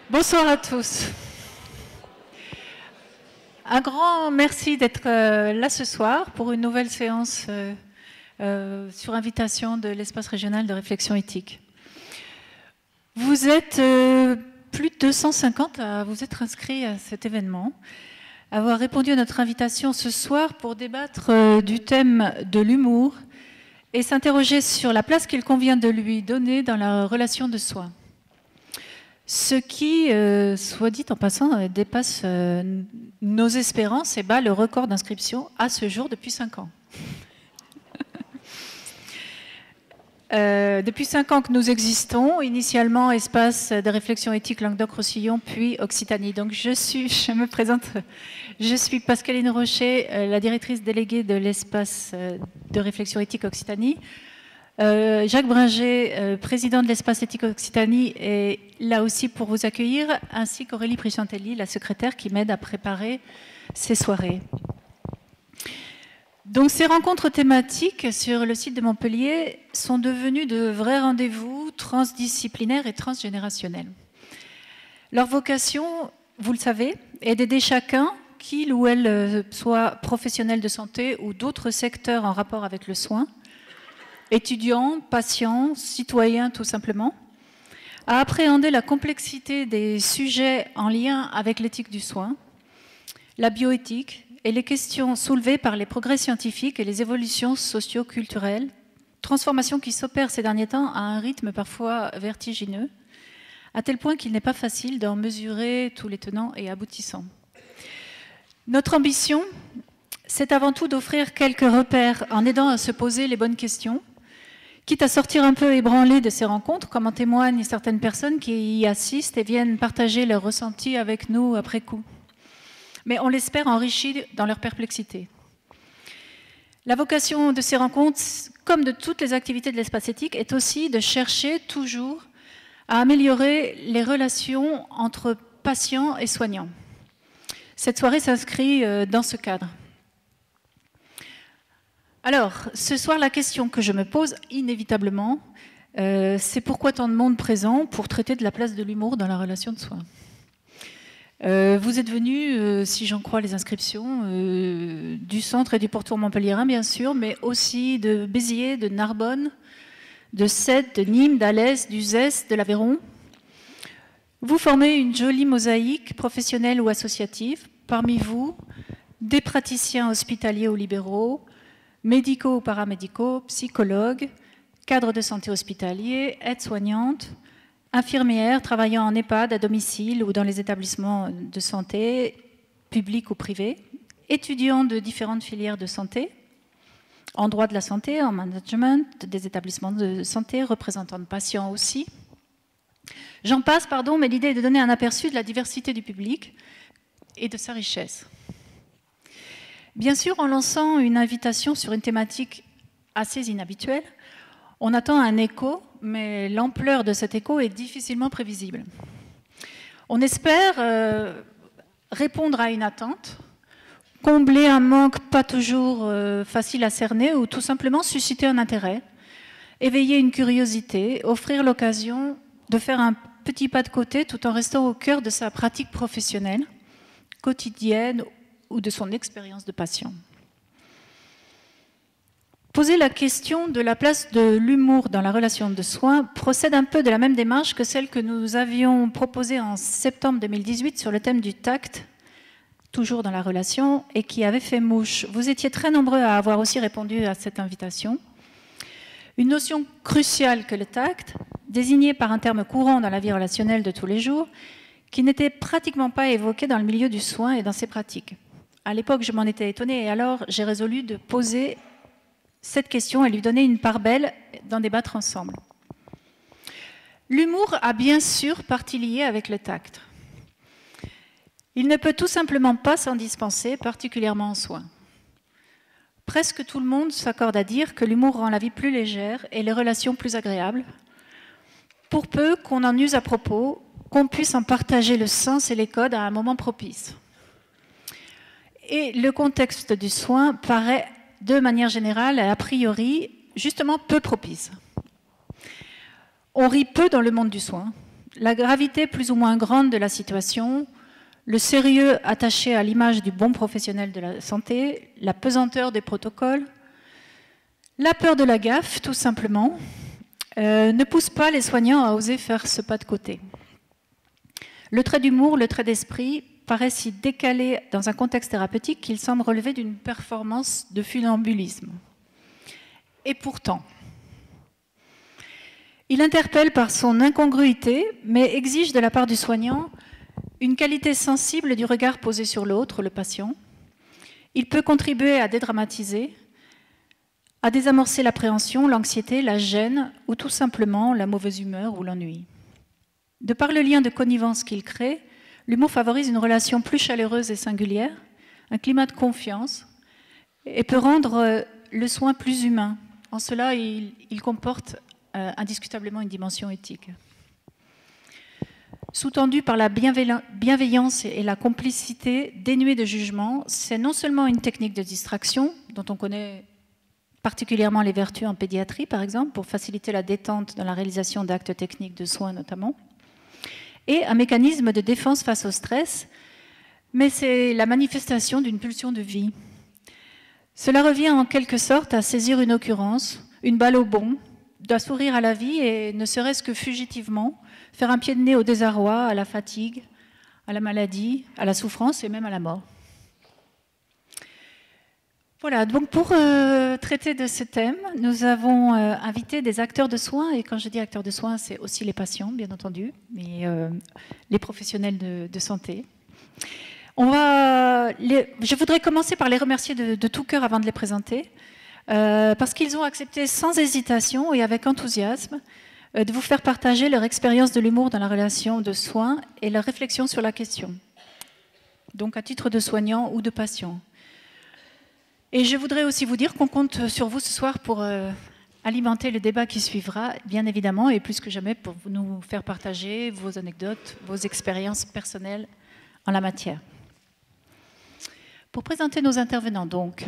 Bonsoir à tous. Un grand merci d'être là ce soir pour une nouvelle séance sur invitation de l'espace régional de réflexion éthique. Vous êtes plus de 250 à vous être inscrits à cet événement, à avoir répondu à notre invitation ce soir pour débattre du thème de l'humour et s'interroger sur la place qu'il convient de lui donner dans la relation de soi. Ce qui, soit dit en passant, dépasse nos espérances et bat le record d'inscription à ce jour depuis 5 ans. Depuis 5 ans que nous existons, initialement espace de réflexion éthique Languedoc-Roussillon, puis Occitanie. Donc je me présente, je suis Pascaline Rocher, la directrice déléguée de l'espace de réflexion éthique Occitanie. Jacques Bringer, président de l'espace éthique Occitanie, est là aussi pour vous accueillir, ainsi qu'Aurélie Prichantelli, la secrétaire qui m'aide à préparer ces soirées. Donc ces rencontres thématiques sur le site de Montpellier sont devenues de vrais rendez-vous transdisciplinaires et transgénérationnels. Leur vocation, vous le savez, est d'aider chacun, qu'il ou elle soit professionnel de santé ou d'autres secteurs en rapport avec le soin, étudiants, patients, citoyens tout simplement, à appréhender la complexité des sujets en lien avec l'éthique du soin, la bioéthique et les questions soulevées par les progrès scientifiques et les évolutions socio-culturelles, transformations qui s'opèrent ces derniers temps à un rythme parfois vertigineux, à tel point qu'il n'est pas facile d'en mesurer tous les tenants et aboutissants. Notre ambition, c'est avant tout d'offrir quelques repères en aidant à se poser les bonnes questions, quitte à sortir un peu ébranlé de ces rencontres, comme en témoignent certaines personnes qui y assistent et viennent partager leurs ressentis avec nous après coup. Mais on l'espère enrichis dans leur perplexité. La vocation de ces rencontres, comme de toutes les activités de l'espace éthique, est aussi de chercher toujours à améliorer les relations entre patients et soignants. Cette soirée s'inscrit dans ce cadre. Alors, ce soir, la question que je me pose inévitablement, c'est pourquoi tant de monde présent pour traiter de la place de l'humour dans la relation de soins. Vous êtes venus, si j'en crois les inscriptions, du centre et du pourtour montpelliérain, bien sûr, mais aussi de Béziers, de Narbonne, de Sète, de Nîmes, d'Alès, d'Uzès, de l'Aveyron. Vous formez une jolie mosaïque professionnelle ou associative. Parmi vous, des praticiens hospitaliers ou libéraux, médicaux ou paramédicaux, psychologues, cadres de santé hospitaliers, aides-soignantes, infirmières travaillant en EHPAD, à domicile ou dans les établissements de santé, publics ou privés, étudiants de différentes filières de santé, en droit de la santé, en management des établissements de santé, représentants de patients aussi. J'en passe, pardon, mais l'idée est de donner un aperçu de la diversité du public et de sa richesse. Bien sûr, en lançant une invitation sur une thématique assez inhabituelle, on attend un écho, mais l'ampleur de cet écho est difficilement prévisible. On espère répondre à une attente, combler un manque pas toujours facile à cerner ou tout simplement susciter un intérêt, éveiller une curiosité, offrir l'occasion de faire un petit pas de côté tout en restant au cœur de sa pratique professionnelle, quotidienne ou de son expérience de patient. Poser la question de la place de l'humour dans la relation de soins procède un peu de la même démarche que celle que nous avions proposée en septembre 2018 sur le thème du tact, toujours dans la relation, et qui avait fait mouche. Vous étiez très nombreux à avoir aussi répondu à cette invitation. Une notion cruciale que le tact, désignée par un terme courant dans la vie relationnelle de tous les jours, qui n'était pratiquement pas évoqué dans le milieu du soin et dans ses pratiques. À l'époque, je m'en étais étonnée et alors j'ai résolu de poser cette question et lui donner une part belle d'en débattre ensemble. L'humour a bien sûr partie liée avec le tact. Il ne peut tout simplement pas s'en dispenser, particulièrement en soins. Presque tout le monde s'accorde à dire que l'humour rend la vie plus légère et les relations plus agréables, pour peu qu'on en use à propos, qu'on puisse en partager le sens et les codes à un moment propice. Et le contexte du soin paraît, de manière générale, a priori, justement peu propice. On rit peu dans le monde du soin, la gravité plus ou moins grande de la situation, le sérieux attaché à l'image du bon professionnel de la santé, la pesanteur des protocoles, la peur de la gaffe, tout simplement, ne poussent pas les soignants à oser faire ce pas de côté. Le trait d'humour, le trait d'esprit paraît si décalé dans un contexte thérapeutique qu'il semble relever d'une performance de funambulisme. Et pourtant, il interpelle par son incongruité, mais exige de la part du soignant une qualité sensible du regard posé sur l'autre, le patient. Il peut contribuer à dédramatiser, à désamorcer l'appréhension, l'anxiété, la gêne ou tout simplement la mauvaise humeur ou l'ennui. De par le lien de connivence qu'il crée, l'humour favorise une relation plus chaleureuse et singulière, un climat de confiance, et peut rendre le soin plus humain. En cela, il comporte indiscutablement une dimension éthique. Sous-tendu par la bienveillance et la complicité dénuée de jugement, c'est non seulement une technique de distraction, dont on connaît particulièrement les vertus en pédiatrie, par exemple, pour faciliter la détente dans la réalisation d'actes techniques de soins notamment, et un mécanisme de défense face au stress, mais c'est la manifestation d'une pulsion de vie. Cela revient en quelque sorte à saisir une occurrence, une balle au bond, d'un sourire à la vie et ne serait-ce que fugitivement, faire un pied de nez au désarroi, à la fatigue, à la maladie, à la souffrance et même à la mort. Voilà, donc pour traiter de ce thème, nous avons invité des acteurs de soins, et quand je dis acteurs de soins, c'est aussi les patients, bien entendu, mais les professionnels de santé. Je voudrais commencer par les remercier de tout cœur avant de les présenter, parce qu'ils ont accepté sans hésitation et avec enthousiasme de vous faire partager leur expérience de l'humour dans la relation de soins et leur réflexion sur la question, donc à titre de soignant ou de patient. Et je voudrais aussi vous dire qu'on compte sur vous ce soir pour alimenter le débat qui suivra, bien évidemment, et plus que jamais pour nous faire partager vos anecdotes, vos expériences personnelles en la matière. Pour présenter nos intervenants, donc,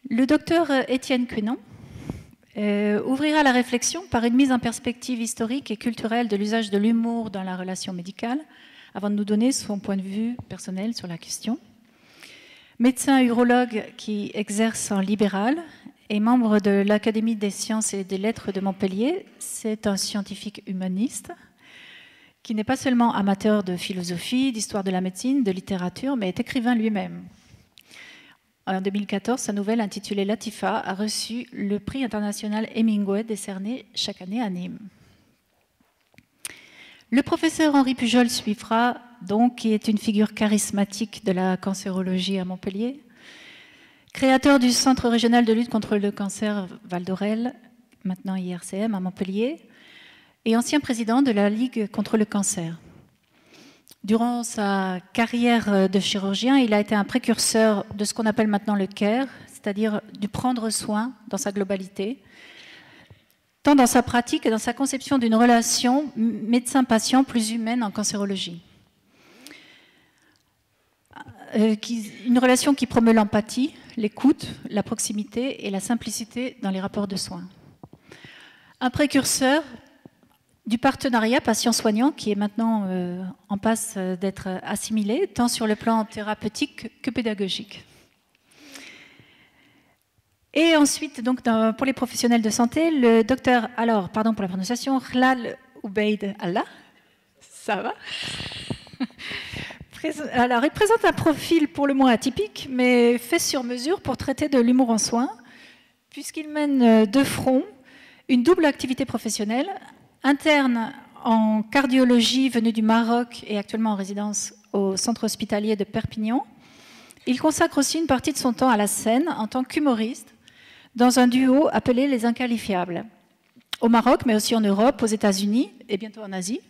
le docteur Étienne Quénon ouvrira la réflexion par une mise en perspective historique et culturelle de l'usage de l'humour dans la relation médicale, avant de nous donner son point de vue personnel sur la question. Médecin urologue qui exerce en libéral et membre de l'Académie des sciences et des lettres de Montpellier, c'est un scientifique humaniste qui n'est pas seulement amateur de philosophie, d'histoire de la médecine, de littérature, mais est écrivain lui-même. En 2014, sa nouvelle intitulée Latifa a reçu le prix international Hemingway décerné chaque année à Nîmes. Le professeur Henri Pujol suivra, donc, qui est une figure charismatique de la cancérologie à Montpellier, créateur du Centre régional de lutte contre le cancer Val d'Orel, maintenant IRCM à Montpellier, et ancien président de la Ligue contre le cancer. Durant sa carrière de chirurgien, il a été un précurseur de ce qu'on appelle maintenant le care, c'est-à-dire du prendre soin dans sa globalité, tant dans sa pratique que dans sa conception d'une relation médecin-patient plus humaine en cancérologie. Une relation qui promeut l'empathie, l'écoute, la proximité et la simplicité dans les rapports de soins. Un précurseur du partenariat patient-soignant qui est maintenant en passe d'être assimilé, tant sur le plan thérapeutique que pédagogique. Et ensuite, donc, pour les professionnels de santé, le docteur, alors, pardon pour la prononciation, Khlal Oubeid Allah, ça va. Alors, il présente un profil pour le moins atypique, mais fait sur mesure pour traiter de l'humour en soins, puisqu'il mène de front une double activité professionnelle, interne en cardiologie venue du Maroc et actuellement en résidence au centre hospitalier de Perpignan. Il consacre aussi une partie de son temps à la scène en tant qu'humoriste, dans un duo appelé Les Inqualifiables, au Maroc, mais aussi en Europe, aux États-Unis et bientôt en Asie,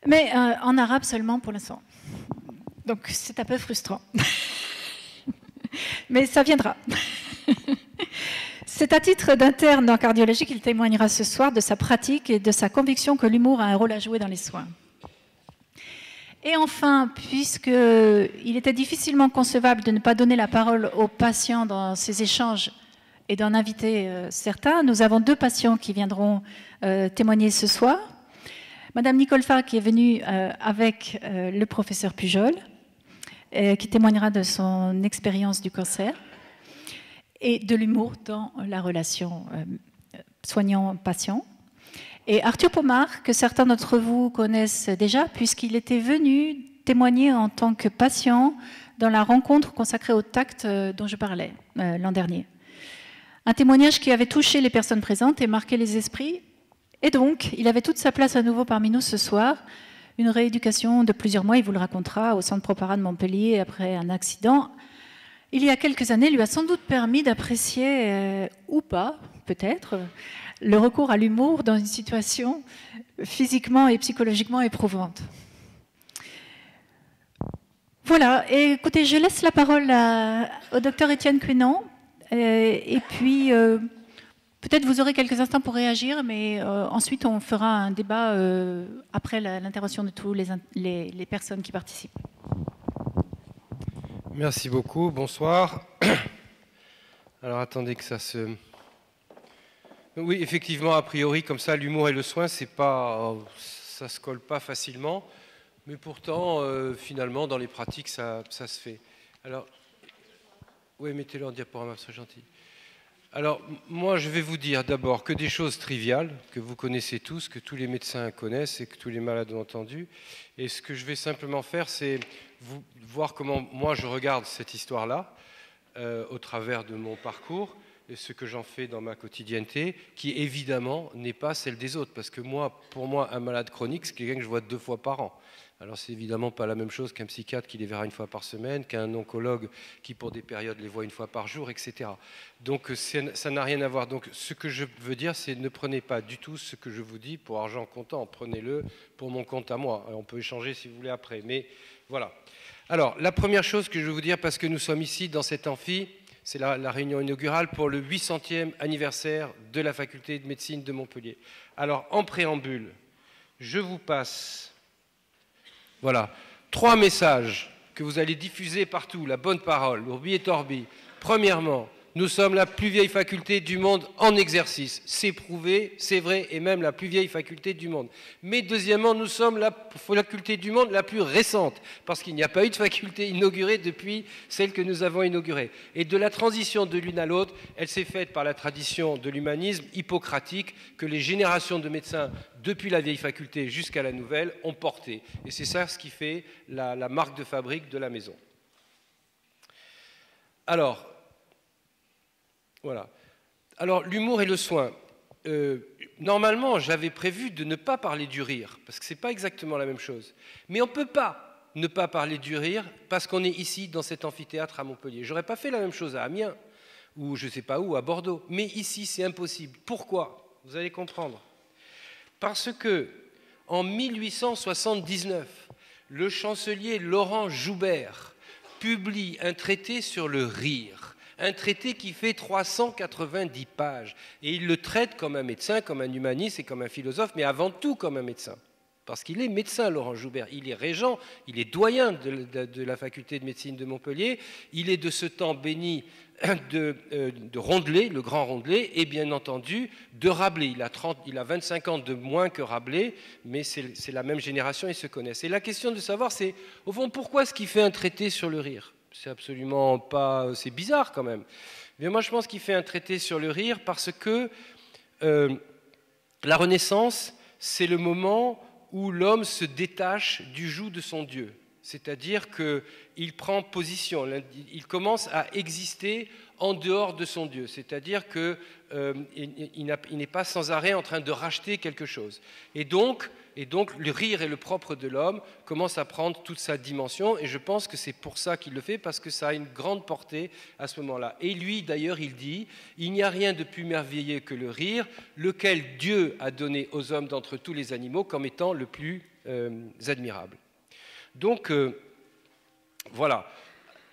mais en arabe seulement pour l'instant. Donc c'est un peu frustrant. Mais ça viendra. C'est à titre d'interne en cardiologie qu'il témoignera ce soir de sa pratique et de sa conviction que l'humour a un rôle à jouer dans les soins. Et enfin, puisqu'il était difficilement concevable de ne pas donner la parole aux patients dans ces échanges et d'en inviter certains, nous avons deux patients qui viendront témoigner ce soir. Madame Nicole Farr qui est venue avec le professeur Pujol, qui témoignera de son expérience du cancer et de l'humour dans la relation soignant-patient. Et Arthur Pomar, que certains d'entre vous connaissent déjà, puisqu'il était venu témoigner en tant que patient dans la rencontre consacrée au tact dont je parlais l'an dernier. Un témoignage qui avait touché les personnes présentes et marqué les esprits. Et donc, il avait toute sa place à nouveau parmi nous ce soir. Une rééducation de plusieurs mois, il vous le racontera, au centre Propara de Montpellier après un accident. Il y a quelques années, lui a sans doute permis d'apprécier, ou pas, peut-être, le recours à l'humour dans une situation physiquement et psychologiquement éprouvante. Voilà, et écoutez, je laisse la parole au docteur Étienne Quénan, et puis peut-être vous aurez quelques instants pour réagir, mais ensuite on fera un débat après l'intervention de tous les personnes qui participent. Merci beaucoup, bonsoir. Alors attendez que ça se... Oui, effectivement, a priori, comme ça, l'humour et le soin, c'est pas, ça se colle pas facilement, mais pourtant, finalement, dans les pratiques, ça se fait. Alors, oui, mettez-le en diaporama, c'est gentil. Alors, moi, je vais vous dire d'abord que des choses triviales, que vous connaissez tous, que tous les médecins connaissent et que tous les malades ont entendu. Et ce que je vais simplement faire, c'est voir comment moi je regarde cette histoire-là, au travers de mon parcours, et ce que j'en fais dans ma quotidienneté, qui évidemment n'est pas celle des autres. Parce que moi, pour moi, un malade chronique, c'est quelqu'un que je vois 2 fois par an. Alors c'est évidemment pas la même chose qu'un psychiatre qui les verra 1 fois par semaine, qu'un oncologue qui pour des périodes les voit 1 fois par jour, etc. Donc ça n'a rien à voir. Donc ce que je veux dire, c'est ne prenez pas du tout ce que je vous dis pour argent comptant, prenez-le pour mon compte à moi. On peut échanger si vous voulez après, mais voilà. Alors la première chose que je veux vous dire, parce que nous sommes ici dans cet amphi, c'est la réunion inaugurale pour le 800e anniversaire de la faculté de médecine de Montpellier. Alors en préambule, je vous passe... Voilà, 3 messages que vous allez diffuser partout, la bonne parole, l'urbi et orbi. Premièrement, nous sommes la plus vieille faculté du monde en exercice. C'est prouvé, c'est vrai, et même la plus vieille faculté du monde. Mais deuxièmement, nous sommes la faculté du monde la plus récente, parce qu'il n'y a pas eu de faculté inaugurée depuis celle que nous avons inaugurée. Et de la transition de l'une à l'autre, elle s'est faite par la tradition de l'humanisme hippocratique que les générations de médecins, depuis la vieille faculté jusqu'à la nouvelle, ont porté. Et c'est ça ce qui fait la marque de fabrique de la maison. Alors, voilà. Alors, l'humour et le soin. Normalement, j'avais prévu de ne pas parler du rire, parce que ce n'est pas exactement la même chose. Mais on ne peut pas ne pas parler du rire, parce qu'on est ici, dans cet amphithéâtre à Montpellier. Je n'aurais pas fait la même chose à Amiens, ou je ne sais pas où, à Bordeaux. Mais ici, c'est impossible. Pourquoi? Vous allez comprendre. Parce que, en 1879, le chancelier Laurent Joubert publie un traité sur le rire. Un traité qui fait 390 pages. Et il le traite comme un médecin, comme un humaniste et comme un philosophe, mais avant tout comme un médecin. Parce qu'il est médecin, Laurent Joubert. Il est régent, il est doyen de la faculté de médecine de Montpellier. Il est de ce temps béni de Rondelet, le grand Rondelet, et bien entendu de Rabelais. Il a 25 ans de moins que Rabelais, mais c'est la même génération, ils se connaissent. Et la question de savoir, c'est, au fond, pourquoi est-ce qu'il fait un traité sur le rire? C'est absolument pas... C'est bizarre quand même. Mais moi, je pense qu'il fait un traité sur le rire parce que la Renaissance, c'est le moment où l'homme se détache du joug de son Dieu. C'est-à-dire qu'il prend position, il commence à exister en dehors de son Dieu. C'est-à-dire qu'il n'est pas sans arrêt en train de racheter quelque chose. Et donc, le rire et le propre de l'homme commence à prendre toute sa dimension, et je pense que c'est pour ça qu'il le fait, parce que ça a une grande portée à ce moment-là. Et lui, d'ailleurs, il dit « Il n'y a rien de plus merveilleux que le rire, lequel Dieu a donné aux hommes d'entre tous les animaux comme étant le plus admirable. » Donc, voilà.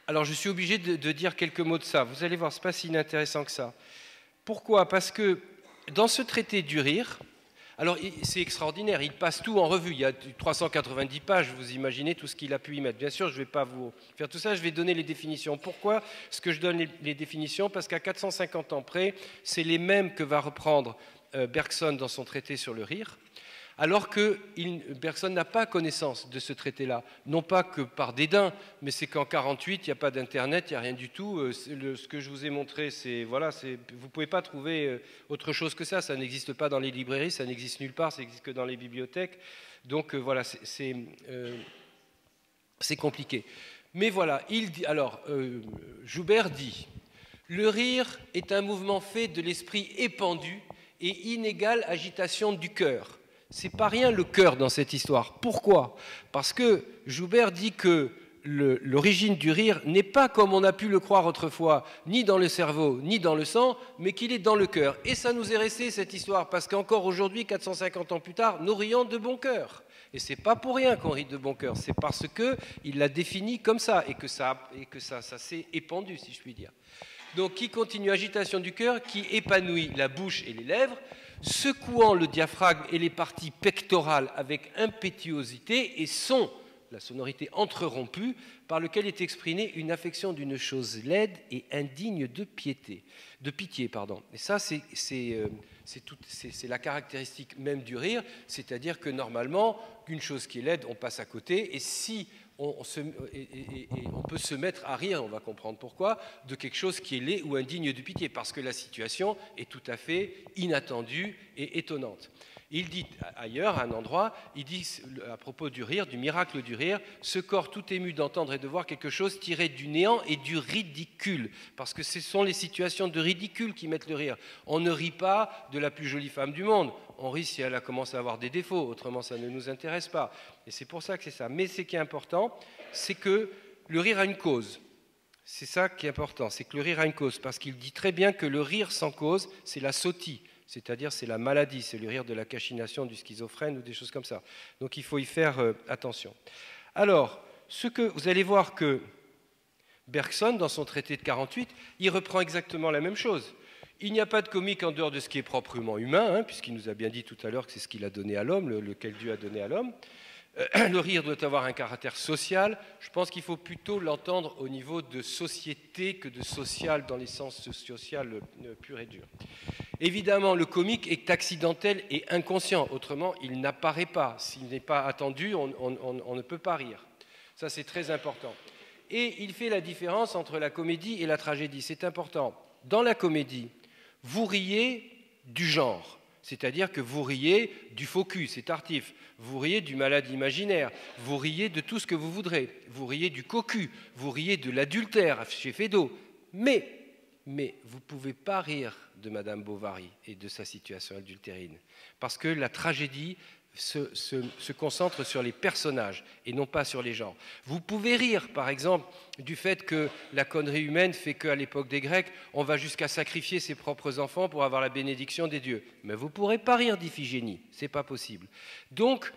Alors, je suis obligé de dire quelques mots de ça. Vous allez voir, ce n'est pas si inintéressant que ça. Pourquoi? Parce que dans ce traité du rire, alors c'est extraordinaire, il passe tout en revue. Il y a 390 pages, vous imaginez tout ce qu'il a pu y mettre. Bien sûr, je ne vais pas vous faire tout ça, je vais donner les définitions. Pourquoi est-ce que je donne les définitions? Parce qu'à 450 ans près, c'est les mêmes que va reprendre Bergson dans son traité sur le rire. Alors que personne n'a pas connaissance de ce traité-là. Non pas que par dédain, mais c'est qu'en 1948, il n'y a pas d'Internet, il n'y a rien du tout. Ce que je vous ai montré, voilà, vous ne pouvez pas trouver autre chose que ça. Ça n'existe pas dans les librairies, ça n'existe nulle part, ça n'existe que dans les bibliothèques. Donc voilà, c'est compliqué. Mais voilà, Joubert dit « Le rire est un mouvement fait de l'esprit épandu et inégale agitation du cœur. » C'est pas rien le cœur dans cette histoire. Pourquoi? Parce que Joubert dit que l'origine du rire n'est pas comme on a pu le croire autrefois, ni dans le cerveau, ni dans le sang, mais qu'il est dans le cœur. Et ça nous est resté cette histoire, parce qu'encore aujourd'hui, 450 ans plus tard, nous rions de bon cœur. Et c'est pas pour rien qu'on rit de bon cœur, c'est parce qu'il l'a défini comme ça, et que ça s'est épandu, si je puis dire. Donc qui continue, agitation du cœur, qui épanouit la bouche et les lèvres, secouant le diaphragme et les parties pectorales avec impétuosité et son, la sonorité entrerompue, par lequel est exprimée une affection d'une chose laide et indigne de pitié. Et ça, c'est la caractéristique même du rire, c'est-à-dire que normalement, une chose qui est laide, on passe à côté, et si on peut se mettre à rire, on va comprendre pourquoi, de quelque chose qui est laid ou indigne de pitié, parce que la situation est tout à fait inattendue et étonnante. Il dit ailleurs, à un endroit, il dit à propos du rire, du miracle du rire, ce corps tout ému d'entendre et de voir quelque chose tiré du néant et du ridicule, parce que ce sont les situations de ridicule qui mettent le rire. On ne rit pas de la plus jolie femme du monde, on rit si elle a commencé à avoir des défauts, autrement ça ne nous intéresse pas. Et c'est pour ça que c'est ça. Mais ce qui est important, c'est que le rire a une cause. C'est ça qui est important, c'est que le rire a une cause, parce qu'il dit très bien que le rire sans cause, c'est la sotie. C'est-à-dire c'est la maladie, c'est le rire de la cachination, du schizophrène ou des choses comme ça. Donc il faut y faire attention. Alors, vous allez voir que Bergson, dans son traité de 1948, il reprend exactement la même chose. Il n'y a pas de comique en dehors de ce qui est proprement humain, puisqu'il nous a bien dit tout à l'heure que c'est ce qu'il a donné à l'homme, lequel Dieu a donné à l'homme. Le rire doit avoir un caractère social. Je pense qu'il faut plutôt l'entendre au niveau de société que de social dans les sens social pur et dur. Évidemment, le comique est accidentel et inconscient. Autrement, il n'apparaît pas. S'il n'est pas attendu, on ne peut pas rire. Ça, c'est très important. Et il fait la différence entre la comédie et la tragédie. C'est important. Dans la comédie, vous riez du genre. C'est-à-dire que vous riez du faux cul, c'est tartif. Vous riez du malade imaginaire. Vous riez de tout ce que vous voudrez. Vous riez du cocu. Vous riez de l'adultère chez Feydeau. Mais vous ne pouvez pas rire de Madame Bovary et de sa situation adultérine. Parce que la tragédie se concentre sur les personnages et non pas sur les genres. Vous pouvez rire, par exemple, du fait que la connerie humaine fait qu'à l'époque des Grecs, on va jusqu'à sacrifier ses propres enfants pour avoir la bénédiction des dieux. Mais vous ne pourrez pas rire d'Iphigénie, ce n'est pas possible. Donc,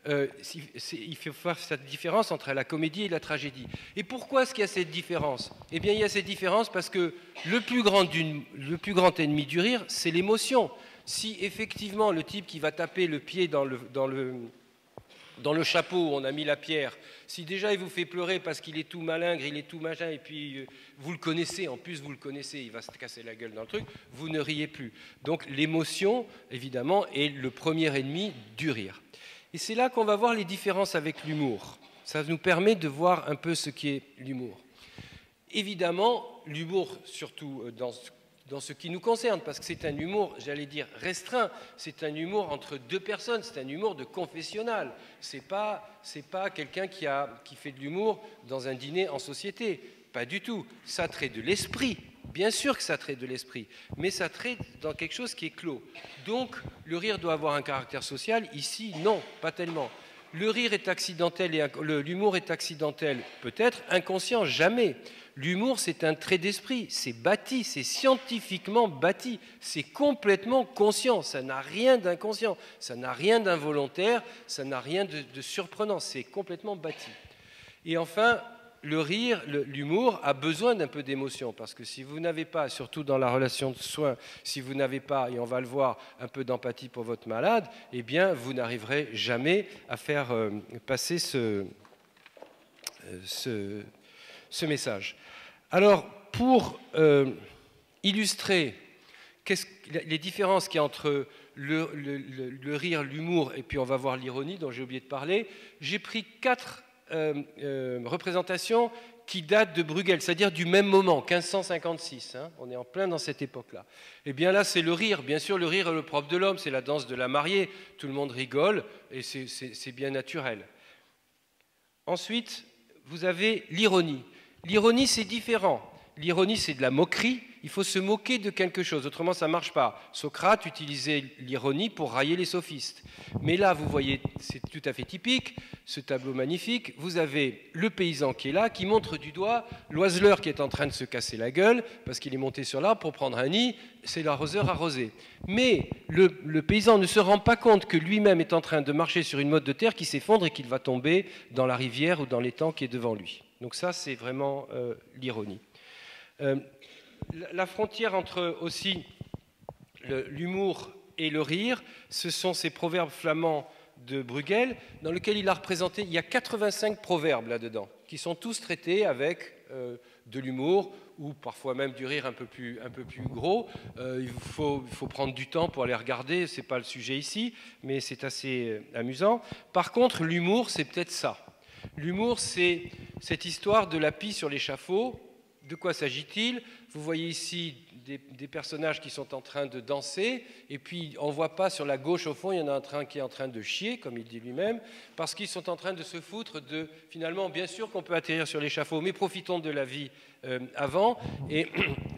il faut faire cette différence entre la comédie et la tragédie. Et pourquoi est-ce qu'il y a cette différence? Eh bien, il y a cette différence parce que le plus grand ennemi du rire, c'est l'émotion. Si effectivement le type qui va taper le pied dans le chapeau où on a mis la pierre, si déjà il vous fait pleurer parce qu'il est tout malingre, il est tout machin, et puis vous le connaissez, en plus vous le connaissez, il va se casser la gueule dans le truc, vous ne riez plus. Donc l'émotion, évidemment, est le premier ennemi du rire. Et c'est là qu'on va voir les différences avec l'humour. Ça nous permet de voir un peu ce qu'est l'humour. Évidemment, l'humour, surtout dans ce qui nous concerne, parce que c'est un humour, j'allais dire, restreint, c'est un humour entre deux personnes, c'est un humour de confessionnal. C'est pas quelqu'un qui fait de l'humour dans un dîner en société. Pas du tout. Ça traite de l'esprit. Bien sûr que ça traite de l'esprit, mais ça traite dans quelque chose qui est clos. Donc, le rire doit avoir un caractère social. Ici, non, pas tellement. Le rire est accidentel et l'humour est accidentel, peut-être, inconscient, jamais. L'humour, c'est un trait d'esprit, c'est bâti, c'est scientifiquement bâti, c'est complètement conscient, ça n'a rien d'inconscient, ça n'a rien d'involontaire, ça n'a rien de surprenant, c'est complètement bâti. Et enfin, le rire, l'humour a besoin d'un peu d'émotion, parce que si vous n'avez pas, surtout dans la relation de soins, si vous n'avez pas, et on va le voir, un peu d'empathie pour votre malade, eh bien, vous n'arriverez jamais à faire passer ce message. Alors, pour illustrer les différences qu'il y a entre le rire, l'humour, et puis on va voir l'ironie dont j'ai oublié de parler. J'ai pris 4 représentations qui datent de Bruegel, c'est-à-dire du même moment, 1556. Hein, on est en plein dans cette époque-là. Et bien là, c'est le rire. Bien sûr, le rire est le propre de l'homme, c'est la danse de la mariée. Tout le monde rigole, et c'est bien naturel. Ensuite, vous avez l'ironie. L'ironie, c'est différent. L'ironie, c'est de la moquerie. Il faut se moquer de quelque chose, autrement ça ne marche pas. Socrate utilisait l'ironie pour railler les sophistes. Mais là, vous voyez, c'est tout à fait typique, ce tableau magnifique. Vous avez le paysan qui est là, qui montre du doigt l'oiseleur qui est en train de se casser la gueule, parce qu'il est monté sur l'arbre pour prendre un nid, c'est l'arroseur arrosé. Mais le paysan ne se rend pas compte que lui-même est en train de marcher sur une motte de terre qui s'effondre et qu'il va tomber dans la rivière ou dans l'étang qui est devant lui. Donc ça, c'est vraiment l'ironie. La frontière entre aussi l'humour et le rire, ce sont ces proverbes flamands de Bruegel, dans lesquels il a représenté, il y a 85 proverbes là-dedans, qui sont tous traités avec de l'humour, ou parfois même du rire un peu plus gros. Il faut prendre du temps pour les regarder, ce n'est pas le sujet ici, mais c'est assez amusant. Par contre, l'humour, c'est peut-être ça. L'humour, c'est cette histoire de la pie sur l'échafaud. De quoi s'agit-il? Vous voyez ici des personnages qui sont en train de danser, et puis on ne voit pas sur la gauche au fond, il y en a un qui est en train de chier, comme il dit lui-même, parce qu'ils sont en train de se foutre de... Finalement, bien sûr qu'on peut atterrir sur l'échafaud, mais profitons de la vie avant. Et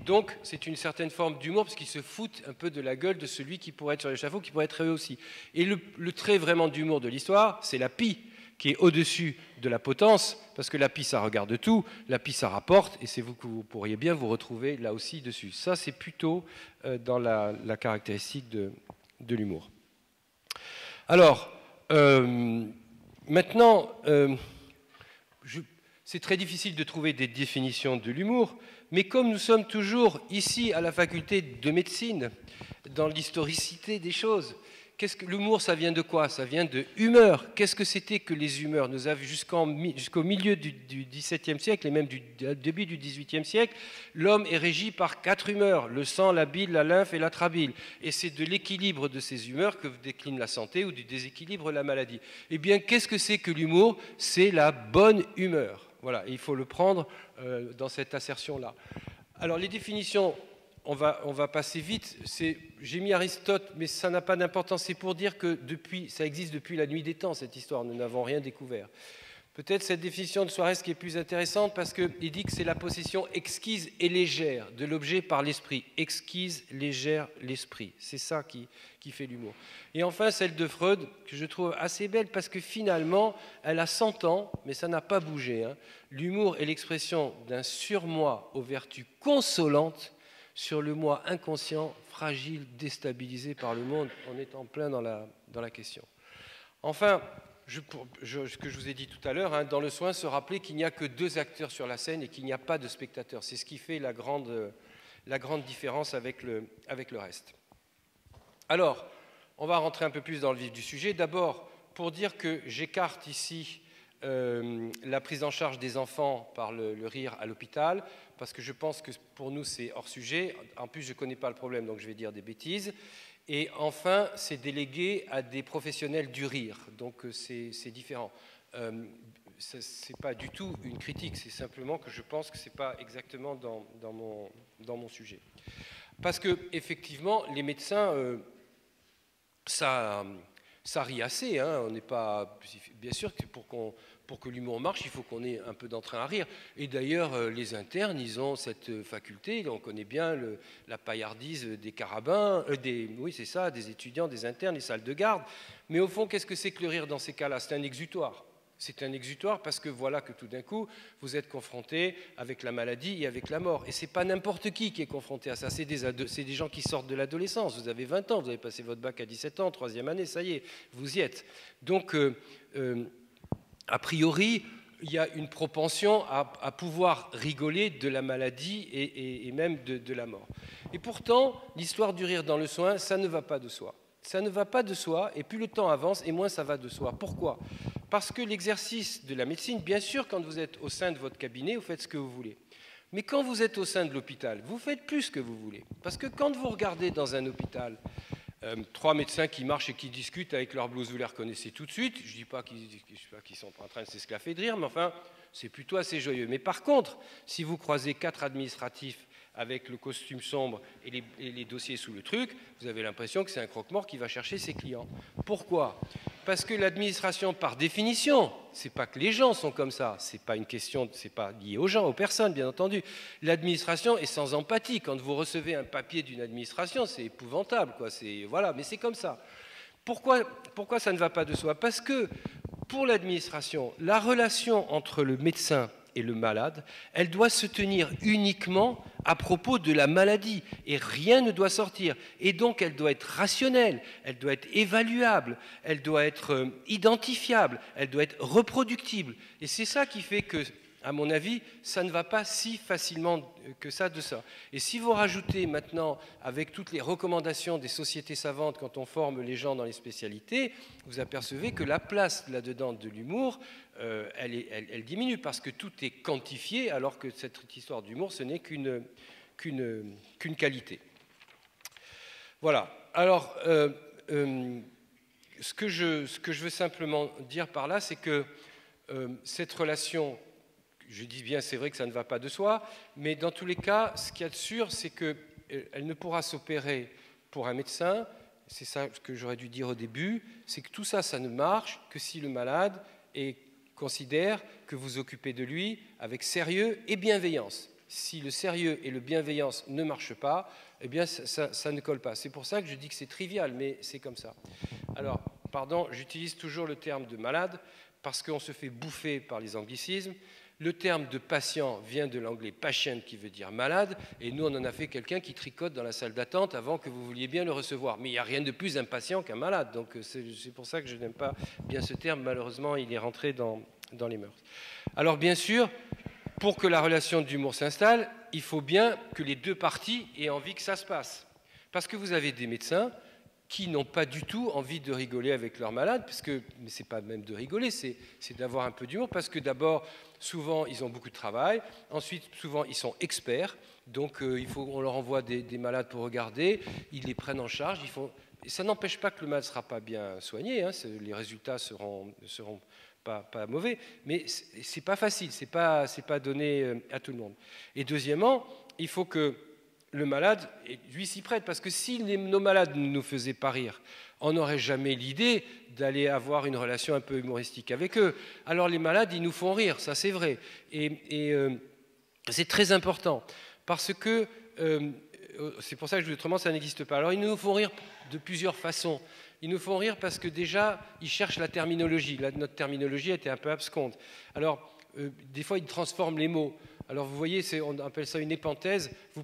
donc, c'est une certaine forme d'humour, parce qu'ils se foutent un peu de la gueule de celui qui pourrait être sur l'échafaud, qui pourrait être eux aussi. Et le trait vraiment d'humour de l'histoire, c'est la pie, qui est au-dessus de la potence, parce que la pie, ça regarde tout, la pie, ça rapporte, et c'est vous que vous pourriez bien vous retrouver là aussi dessus. Ça, c'est plutôt dans la caractéristique de l'humour. Alors, maintenant, c'est très difficile de trouver des définitions de l'humour, mais comme nous sommes toujours ici à la faculté de médecine, dans l'historicité des choses, l'humour, ça vient de quoi? Ça vient de humeur. Qu'est-ce que c'était que les humeurs? Nous avons jusqu'au milieu du XVIIe siècle et même du début du XVIIIe siècle, l'homme est régi par 4 humeurs, le sang, la bile, la lymphe et la trabile. Et c'est de l'équilibre de ces humeurs que décline la santé ou du déséquilibre la maladie. Eh bien, qu'est-ce que c'est que l'humour? C'est la bonne humeur. Voilà, il faut le prendre dans cette assertion-là. Alors, les définitions... On va passer vite. J'ai mis Aristote, mais ça n'a pas d'importance. C'est pour dire que ça existe depuis la nuit des temps, cette histoire. Nous n'avons rien découvert. Peut-être cette définition de Suarez qui est plus intéressante parce qu'il dit que c'est la possession exquise et légère de l'objet par l'esprit. Exquise, légère, l'esprit. C'est ça qui fait l'humour. Et enfin, celle de Freud, que je trouve assez belle parce que finalement, elle a 100 ans, mais ça n'a pas bougé. Hein. L'humour est l'expression d'un surmoi aux vertus consolantes sur le moi inconscient, fragile, déstabilisé par le monde. On est en plein dans la question. Enfin, ce que je vous ai dit tout à l'heure, hein, dans le soin, se rappeler qu'il n'y a que 2 acteurs sur la scène et qu'il n'y a pas de spectateurs. C'est ce qui fait la grande différence avec le reste. Alors, on va rentrer un peu plus dans le vif du sujet. D'abord, pour dire que j'écarte ici la prise en charge des enfants par le rire à l'hôpital, parce que je pense que pour nous c'est hors sujet. En plus, je ne connais pas le problème, donc je vais dire des bêtises. Et enfin, c'est délégué à des professionnels du rire, donc c'est différent. Ce n'est pas du tout une critique, c'est simplement que je pense que ce n'est pas exactement dans mon sujet. Parce que effectivement, les médecins, ça rit assez. Hein. On n'est pas, bien sûr que pour que l'humour marche, il faut qu'on ait un peu d'entrain à rire. Et d'ailleurs, les internes, ils ont cette faculté. On connaît bien la paillardise des carabins, oui, c'est ça, des étudiants, des internes, les salles de garde. Mais au fond, qu'est-ce que c'est que le rire dans ces cas-là? C'est un exutoire. C'est un exutoire parce que voilà que tout d'un coup, vous êtes confronté avec la maladie et avec la mort. Et ce n'est pas n'importe qui est confronté à ça. C'est des gens qui sortent de l'adolescence. Vous avez 20 ans, vous avez passé votre bac à 17 ans, 3e année, ça y est, vous y êtes. Donc, a priori, il y a une propension à pouvoir rigoler de la maladie et même de la mort. Et pourtant, l'histoire du rire dans le soin, ça ne va pas de soi. Ça ne va pas de soi, et plus le temps avance, et moins ça va de soi. Pourquoi? Parce que l'exercice de la médecine, bien sûr, quand vous êtes au sein de votre cabinet, vous faites ce que vous voulez. Mais quand vous êtes au sein de l'hôpital, vous faites plus ce que vous voulez. Parce que quand vous regardez dans un hôpital, 3 médecins qui marchent et qui discutent avec leur blouse, vous les reconnaissez tout de suite. Je ne dis pas qu'ils sont en train de s'esclaffer de rire, mais enfin, c'est plutôt assez joyeux. Mais par contre, si vous croisez 4 administratifs avec le costume sombre et les dossiers sous le truc, vous avez l'impression que c'est un croque-mort qui va chercher ses clients. Pourquoi ? Parce que l'administration, par définition, c'est pas que les gens sont comme ça, c'est pas une question, c'est pas lié aux gens, aux personnes, bien entendu. L'administration est sans empathie. Quand vous recevez un papier d'une administration, c'est épouvantable, quoi. Voilà, mais c'est comme ça. Pourquoi ça ne va pas de soi ? Parce que pour l'administration, la relation entre le médecin et le malade, elle doit se tenir uniquement à propos de la maladie et rien ne doit sortir. Et donc elle doit être rationnelle, elle doit être évaluable, elle doit être identifiable, elle doit être reproductible. Et c'est ça qui fait que, à mon avis, ça ne va pas si facilement que ça de ça. Et si vous rajoutez maintenant, avec toutes les recommandations des sociétés savantes quand on forme les gens dans les spécialités, vous apercevez que la place là-dedans de l'humour, elle diminue parce que tout est quantifié, alors que cette histoire d'humour, ce n'est qu'une qualité. Voilà. Alors, ce que je veux simplement dire par là, c'est que cette relation, je dis bien, c'est vrai que ça ne va pas de soi, mais dans tous les cas, ce qu'il y a de sûr, c'est qu'elle ne pourra s'opérer pour un médecin, c'est ça que j'aurais dû dire au début, c'est que tout ça, ça ne marche que si le malade considère que vous occupez de lui avec sérieux et bienveillance. Si le sérieux et le bienveillance ne marchent pas, eh bien ça ne colle pas. C'est pour ça que je dis que c'est trivial, mais c'est comme ça. Alors, pardon, j'utilise toujours le terme de malade parce qu'on se fait bouffer par les anglicismes. Le terme de patient vient de l'anglais patient qui veut dire malade, et nous on en a fait quelqu'un qui tricote dans la salle d'attente avant que vous vouliez bien le recevoir. Mais il n'y a rien de plus impatient qu'un malade, donc c'est pour ça que je n'aime pas bien ce terme, malheureusement il est rentré dans les mœurs. Alors bien sûr, pour que la relation d'humour s'installe, il faut bien que les deux parties aient envie que ça se passe. Parce que vous avez des médecins qui n'ont pas du tout envie de rigoler avec leurs malades, mais ce n'est pas même de rigoler, c'est d'avoir un peu d'humour, parce que d'abord, souvent, ils ont beaucoup de travail, ensuite, souvent, ils sont experts, donc on leur envoie des malades pour regarder, ils les prennent en charge, et ça n'empêche pas que le malade ne sera pas bien soigné, hein, les résultats seront pas mauvais, mais c'est pas facile, c'est pas donné à tout le monde. Et deuxièmement, il faut que le malade, lui, s'y prête, parce que si nos malades ne nous faisaient pas rire, on n'aurait jamais l'idée d'aller avoir une relation un peu humoristique avec eux. Alors les malades, ils nous font rire, ça c'est vrai. Et c'est très important, parce que, c'est pour ça que je dis autrement, ça n'existe pas. Alors ils nous font rire de plusieurs façons. Ils nous font rire parce que déjà, ils cherchent la terminologie. Notre terminologie était un peu absconde. Alors, des fois, ils transforment les mots. Alors vous voyez, on appelle ça une épenthèse, vous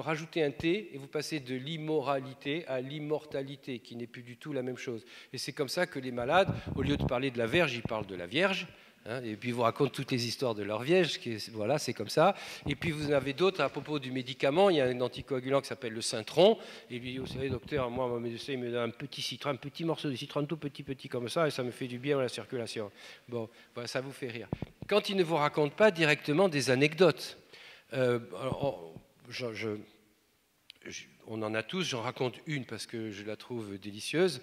rajoutez un T et vous passez de l'immoralité à l'immortalité, qui n'est plus du tout la même chose. Et c'est comme ça que les malades, au lieu de parler de la Vierge, ils parlent de la Vierge, hein, et puis ils vous racontent toutes les histoires de leur Vierge, voilà, c'est comme ça. Et puis vous en avez d'autres à propos du médicament, il y a un anticoagulant qui s'appelle le Cintron, et lui dit, vous savez docteur, moi mon médecin il me donne un petit morceau de citron tout petit comme ça, et ça me fait du bien à la circulation. Bon, voilà, ça vous fait rire. Quand il ne vous raconte pas directement des anecdotes, on en a tous, j'en raconte une parce que je la trouve délicieuse,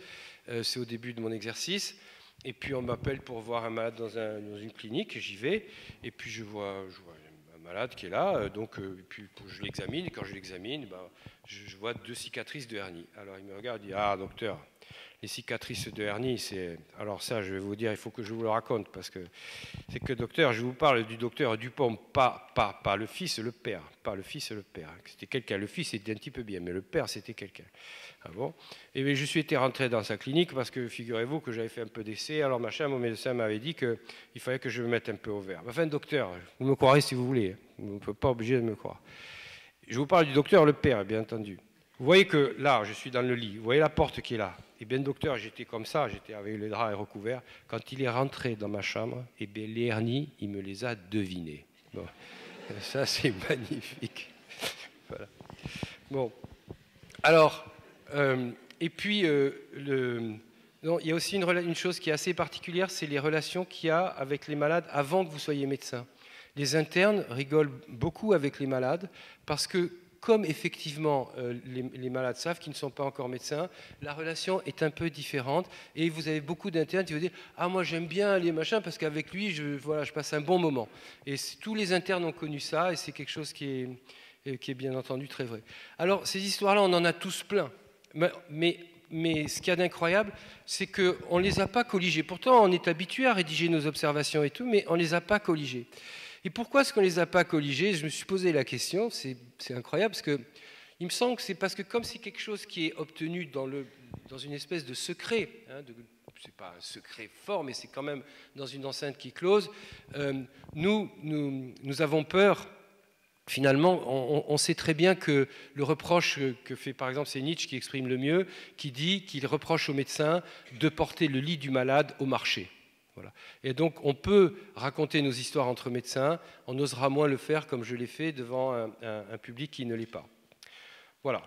c'est au début de mon exercice, et puis on m'appelle pour voir un malade dans une clinique, j'y vais, et puis je vois un malade qui est là, donc et puis je l'examine, et quand je l'examine, je vois 2 cicatrices de hernie. Alors il me regarde et dit « Ah docteur, les cicatrices de hernie, c'est... » Alors ça, je vais vous dire, il faut que je vous le raconte, parce que c'est que docteur, je vous parle du docteur Dupont, pas le fils, le père, pas le fils, le père. C'était quelqu'un, le fils était un petit peu bien, mais le père, c'était quelqu'un. Ah bon ? Et bien, je suis été rentré dans sa clinique, parce que figurez-vous que j'avais fait un peu d'essai, alors mon médecin m'avait dit qu'il fallait que je me mette un peu au vert. Enfin, docteur, vous me croirez si vous voulez, vous ne pouvez pas obliger de me croire. Je vous parle du docteur, le père, bien entendu. Vous voyez que là, je suis dans le lit, vous voyez la porte qui est là. Et bien, docteur, j'étais comme ça, j'étais avec les draps recouverts. Quand il est rentré dans ma chambre, et bien, les hernies, il me les a devinées. Bon, ça, c'est magnifique. Voilà. Bon, alors, et puis, non, il y a aussi une chose qui est assez particulière, c'est les relations qu'il y a avec les malades avant que vous soyez médecin. Les internes rigolent beaucoup avec les malades parce que comme effectivement les malades savent, qui ne sont pas encore médecins, la relation est un peu différente. Et vous avez beaucoup d'internes qui vous disent « Ah, moi j'aime bien les machins parce qu'avec lui, je passe un bon moment. » Et tous les internes ont connu ça et c'est quelque chose qui est bien entendu très vrai. Alors, ces histoires-là, on en a tous plein. Mais ce qu'il y a d'incroyable, c'est qu'on ne les a pas colligées. Pourtant, on est habitué à rédiger nos observations et tout, mais on ne les a pas colligées. Et pourquoi est-ce qu'on ne les a pas colligées? Je me suis posé la question, c'est incroyable, parce que il me semble que c'est parce que comme c'est quelque chose qui est obtenu dans une espèce de secret, hein, c'est pas un secret fort, mais c'est quand même dans une enceinte qui est close, nous avons peur. Finalement, on sait très bien que le reproche que fait, par exemple, c'est Nietzsche qui exprime le mieux, qui dit qu'il reproche aux médecins de porter le lit du malade au marché. Voilà. Et donc, on peut raconter nos histoires entre médecins, on osera moins le faire comme je l'ai fait devant un public qui ne l'est pas. Voilà.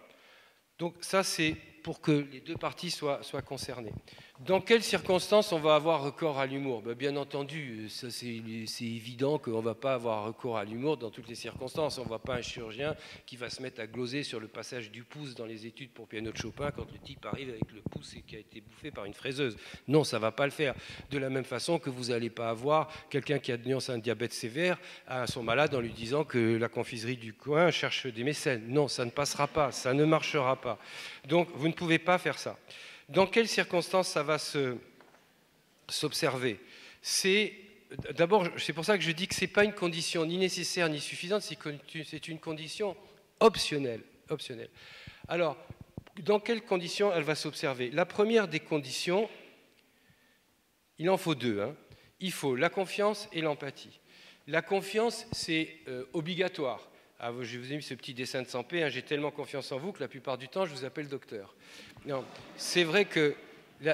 Donc ça, c'est pour que les deux parties soient concernées. Dans quelles circonstances on va avoir recours à l'humour? Bien entendu, c'est évident qu'on ne va pas avoir recours à l'humour dans toutes les circonstances. On ne voit pas un chirurgien qui va se mettre à gloser sur le passage du pouce dans les études pour piano de Chopin quand le type arrive avec le pouce et qui a été bouffé par une fraiseuse. Non, ça ne va pas le faire. De la même façon que vous n'allez pas avoir quelqu'un qui a un diabète sévère à son malade en lui disant que la confiserie du coin cherche des mécènes. Non, ça ne passera pas, ça ne marchera pas. Donc, vous ne pouvez pas faire ça. Dans quelles circonstances ça va s'observer? D'abord, c'est pour ça que je dis que ce n'est pas une condition ni nécessaire ni suffisante, c'est une condition optionnelle. Alors, dans quelles conditions elle va s'observer? La première des conditions, il en faut deux. Hein. Il faut la confiance et l'empathie. La confiance, c'est obligatoire. Ah, je vous ai mis ce petit dessin de Sampé, hein, j'ai tellement confiance en vous que la plupart du temps, je vous appelle docteur. Non, c'est vrai que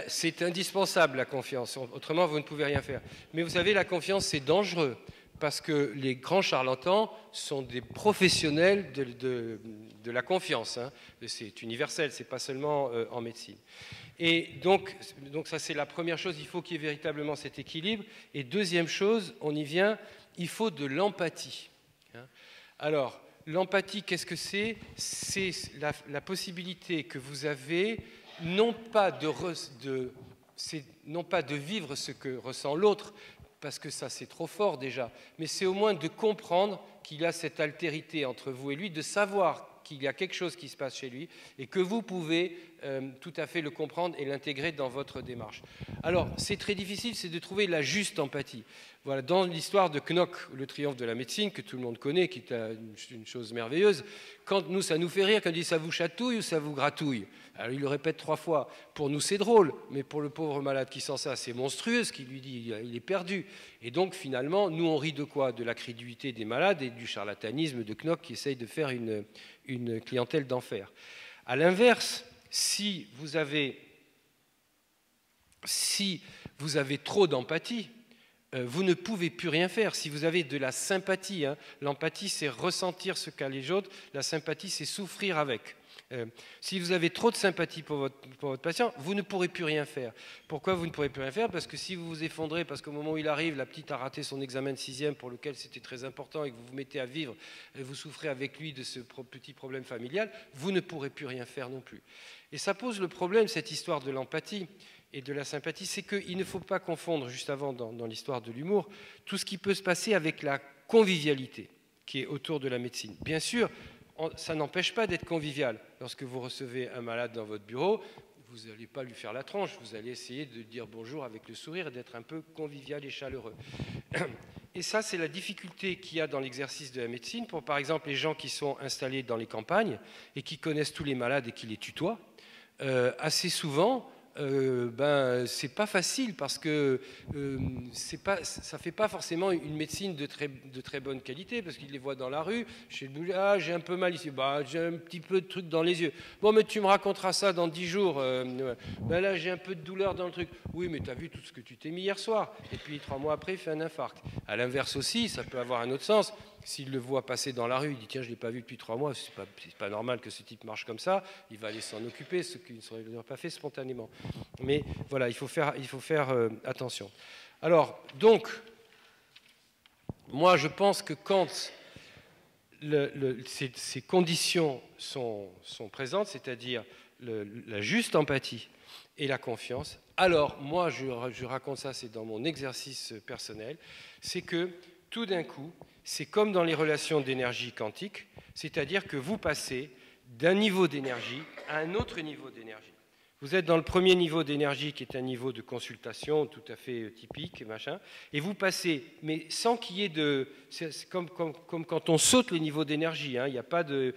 c'est indispensable, la confiance, autrement, vous ne pouvez rien faire. Mais vous savez, la confiance, c'est dangereux, parce que les grands charlatans sont des professionnels de la confiance. Hein. C'est universel, c'est pas seulement en médecine. Et donc ça, c'est la première chose, il faut qu'il y ait véritablement cet équilibre. Et deuxième chose, on y vient, il faut de l'empathie. Hein. Alors, l'empathie, qu'est-ce que c'est? C'est la possibilité que vous avez, non pas de vivre ce que ressent l'autre, parce que ça c'est trop fort déjà, mais c'est au moins de comprendre qu'il y a cette altérité entre vous et lui, de savoir qu'il y a quelque chose qui se passe chez lui et que vous pouvez tout à fait le comprendre et l'intégrer dans votre démarche. Alors, c'est très difficile, c'est de trouver la juste empathie. Voilà, dans l'histoire de Knock, le triomphe de la médecine, que tout le monde connaît, qui est une chose merveilleuse, quand nous, ça nous fait rire, quand il dit ça vous chatouille ou ça vous gratouille. Alors il le répète 3 fois. Pour nous, c'est drôle, mais pour le pauvre malade qui sent ça, c'est monstrueux, ce qu'il lui dit, il est perdu. Et donc, finalement, nous, on rit de quoi? De la crédulité des malades et du charlatanisme de Knock qui essaye de faire une clientèle d'enfer. À l'inverse, si vous avez trop d'empathie, vous ne pouvez plus rien faire. Si vous avez de la sympathie, hein, l'empathie c'est ressentir ce qu'a les autres, la sympathie c'est souffrir avec. Si vous avez trop de sympathie pour votre patient, vous ne pourrez plus rien faire. Pourquoi vous ne pourrez plus rien faire? Parce que si vous vous effondrez, parce qu'au moment où il arrive, la petite a raté son examen de 6e pour lequel c'était très important et que vous vous mettez à vivre et vous souffrez avec lui de ce petit problème familial, vous ne pourrez plus rien faire non plus. Et ça pose le problème, cette histoire de l'empathie et de la sympathie, c'est qu'il ne faut pas confondre, juste avant dans l'histoire de l'humour, tout ce qui peut se passer avec la convivialité qui est autour de la médecine. Bien sûr, ça n'empêche pas d'être convivial. Lorsque vous recevez un malade dans votre bureau, vous n'allez pas lui faire la tronche, vous allez essayer de dire bonjour avec le sourire et d'être un peu convivial et chaleureux. Et ça, c'est la difficulté qu'il y a dans l'exercice de la médecine pour, par exemple, les gens qui sont installés dans les campagnes et qui connaissent tous les malades et qui les tutoient. Assez souvent, c'est pas facile parce que ça fait pas forcément une médecine de très bonne qualité parce qu'ils les voient dans la rue, chez le boulot, ah j'ai un peu mal ici, j'ai un petit peu de truc dans les yeux, bon mais tu me raconteras ça dans 10 jours, là j'ai un peu de douleur dans le truc, oui mais tu as vu tout ce que tu t'es mis hier soir, et puis 3 mois après il fait un infarct. À l'inverse aussi, ça peut avoir un autre sens. S'il le voit passer dans la rue, il dit tiens je ne l'ai pas vu depuis 3 mois, c'est pas normal que ce type marche comme ça, il va aller s'en occuper, ce qu'il ne serait pas fait spontanément. Mais voilà, il faut faire attention. Alors, donc, moi je pense que quand ces conditions sont présentes, c'est-à-dire la juste empathie et la confiance, alors moi je raconte ça, c'est dans mon exercice personnel, c'est que tout d'un coup, c'est comme dans les relations d'énergie quantique, c'est-à-dire que vous passez d'un niveau d'énergie à un autre niveau d'énergie. Vous êtes dans le premier niveau d'énergie qui est un niveau de consultation tout à fait typique, machin, et vous passez, mais sans qu'il y ait de... C'est comme quand on saute les niveaux d'énergie, hein, il n'y a pas de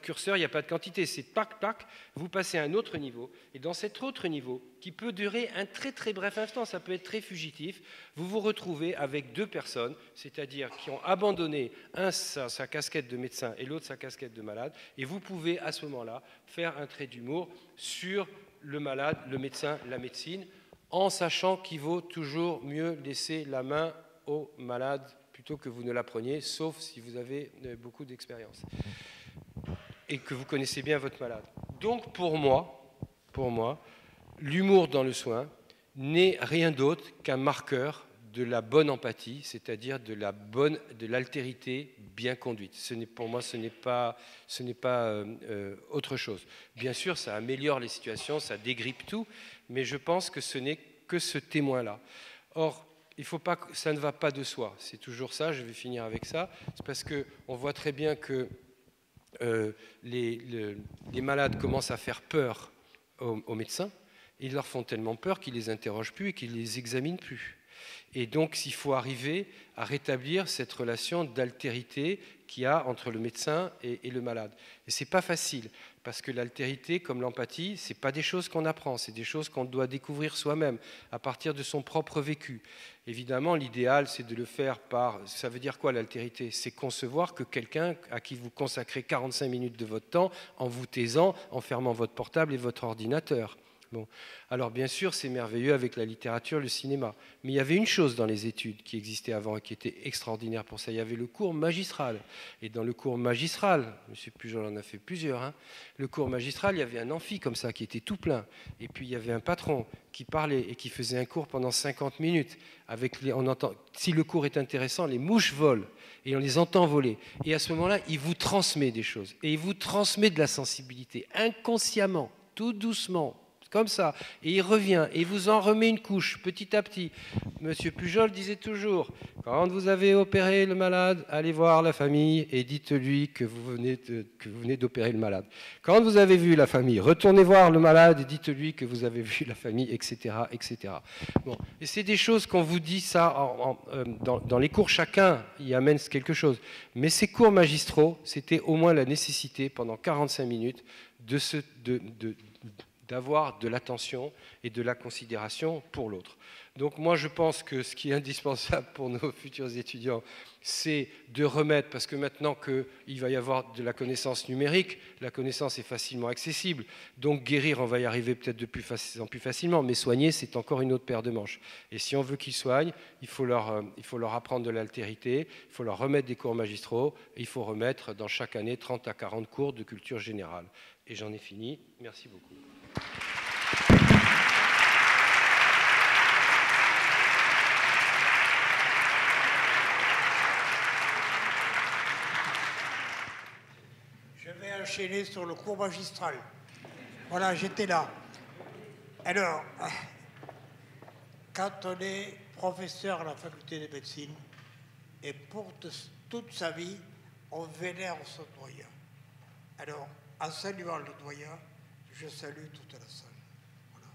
curseur, il n'y a pas de quantité, c'est tac, tac, vous passez à un autre niveau, et dans cet autre niveau, qui peut durer un très très bref instant, ça peut être très fugitif, vous vous retrouvez avec deux personnes, c'est-à-dire qui ont abandonné un sa casquette de médecin et l'autre sa casquette de malade, et vous pouvez à ce moment-là faire un trait d'humour sur le malade, le médecin, la médecine, en sachant qu'il vaut toujours mieux laisser la main au malade plutôt que vous ne la preniez, sauf si vous avez beaucoup d'expérience et que vous connaissez bien votre malade. Donc pour moi, l'humour dans le soin n'est rien d'autre qu'un marqueur de la bonne empathie, c'est-à-dire de l'altérité bien conduite. Pour moi, ce n'est pas autre chose. Bien sûr, ça améliore les situations, ça dégrippe tout, mais je pense que ce n'est que ce témoin-là. Or, ça ne va pas de soi. C'est toujours ça, je vais finir avec ça. C'est parce qu'on voit très bien que les malades commencent à faire peur aux médecins. Ils leur font tellement peur qu'ils ne les interrogent plus et qu'ils ne les examinent plus. Et donc, il faut arriver à rétablir cette relation d'altérité qu'il y a entre le médecin et le malade. Et ce n'est pas facile, parce que l'altérité, comme l'empathie, ce n'est pas des choses qu'on apprend, c'est des choses qu'on doit découvrir soi-même, à partir de son propre vécu. Évidemment, l'idéal, c'est de le faire par... Ça veut dire quoi, l'altérité? C'est concevoir que quelqu'un à qui vous consacrez 45 minutes de votre temps, en vous taisant, en fermant votre portable et votre ordinateur. Bon. Alors bien sûr, c'est merveilleux avec la littérature, le cinéma. Mais il y avait une chose dans les études qui existait avant et qui était extraordinaire pour ça. Il y avait le cours magistral. Et dans le cours magistral, M. Pujol en a fait plusieurs, hein, le cours magistral, il y avait un amphi comme ça qui était tout plein. Et puis il y avait un patron qui parlait et qui faisait un cours pendant 50 minutes. Si le cours est intéressant, les mouches volent. Et on les entend voler. Et à ce moment-là, il vous transmet des choses. Et il vous transmet de la sensibilité, inconsciemment, tout doucement, comme ça, et il revient, et il vous en remet une couche, petit à petit. Monsieur Pujol disait toujours, quand vous avez opéré le malade, allez voir la famille et dites-lui que vous venez d'opérer le malade. Quand vous avez vu la famille, retournez voir le malade et dites-lui que vous avez vu la famille, etc. etc. Bon. Et c'est des choses qu'on vous dit ça, dans les cours, chacun y amène quelque chose. Mais ces cours magistraux, c'était au moins la nécessité, pendant 45 minutes, d'avoir de l'attention et de la considération pour l'autre. Donc moi je pense que ce qui est indispensable pour nos futurs étudiants, c'est de remettre, parce que maintenant qu'il va y avoir de la connaissance numérique, la connaissance est facilement accessible, donc guérir on va y arriver peut-être de plus facilement, mais soigner c'est encore une autre paire de manches. Et si on veut qu'ils soignent, il faut leur apprendre de l'altérité, il faut leur remettre des cours magistraux, et il faut remettre dans chaque année 30 à 40 cours de culture générale. Et j'en ai fini, merci beaucoup. Je vais enchaîner sur le cours magistral. Voilà, j'étais là. Alors, quand on est professeur à la faculté de médecine, et pour toute sa vie, on vénère son doyen. Alors, en saluant le doyen, je salue toute la salle. Voilà.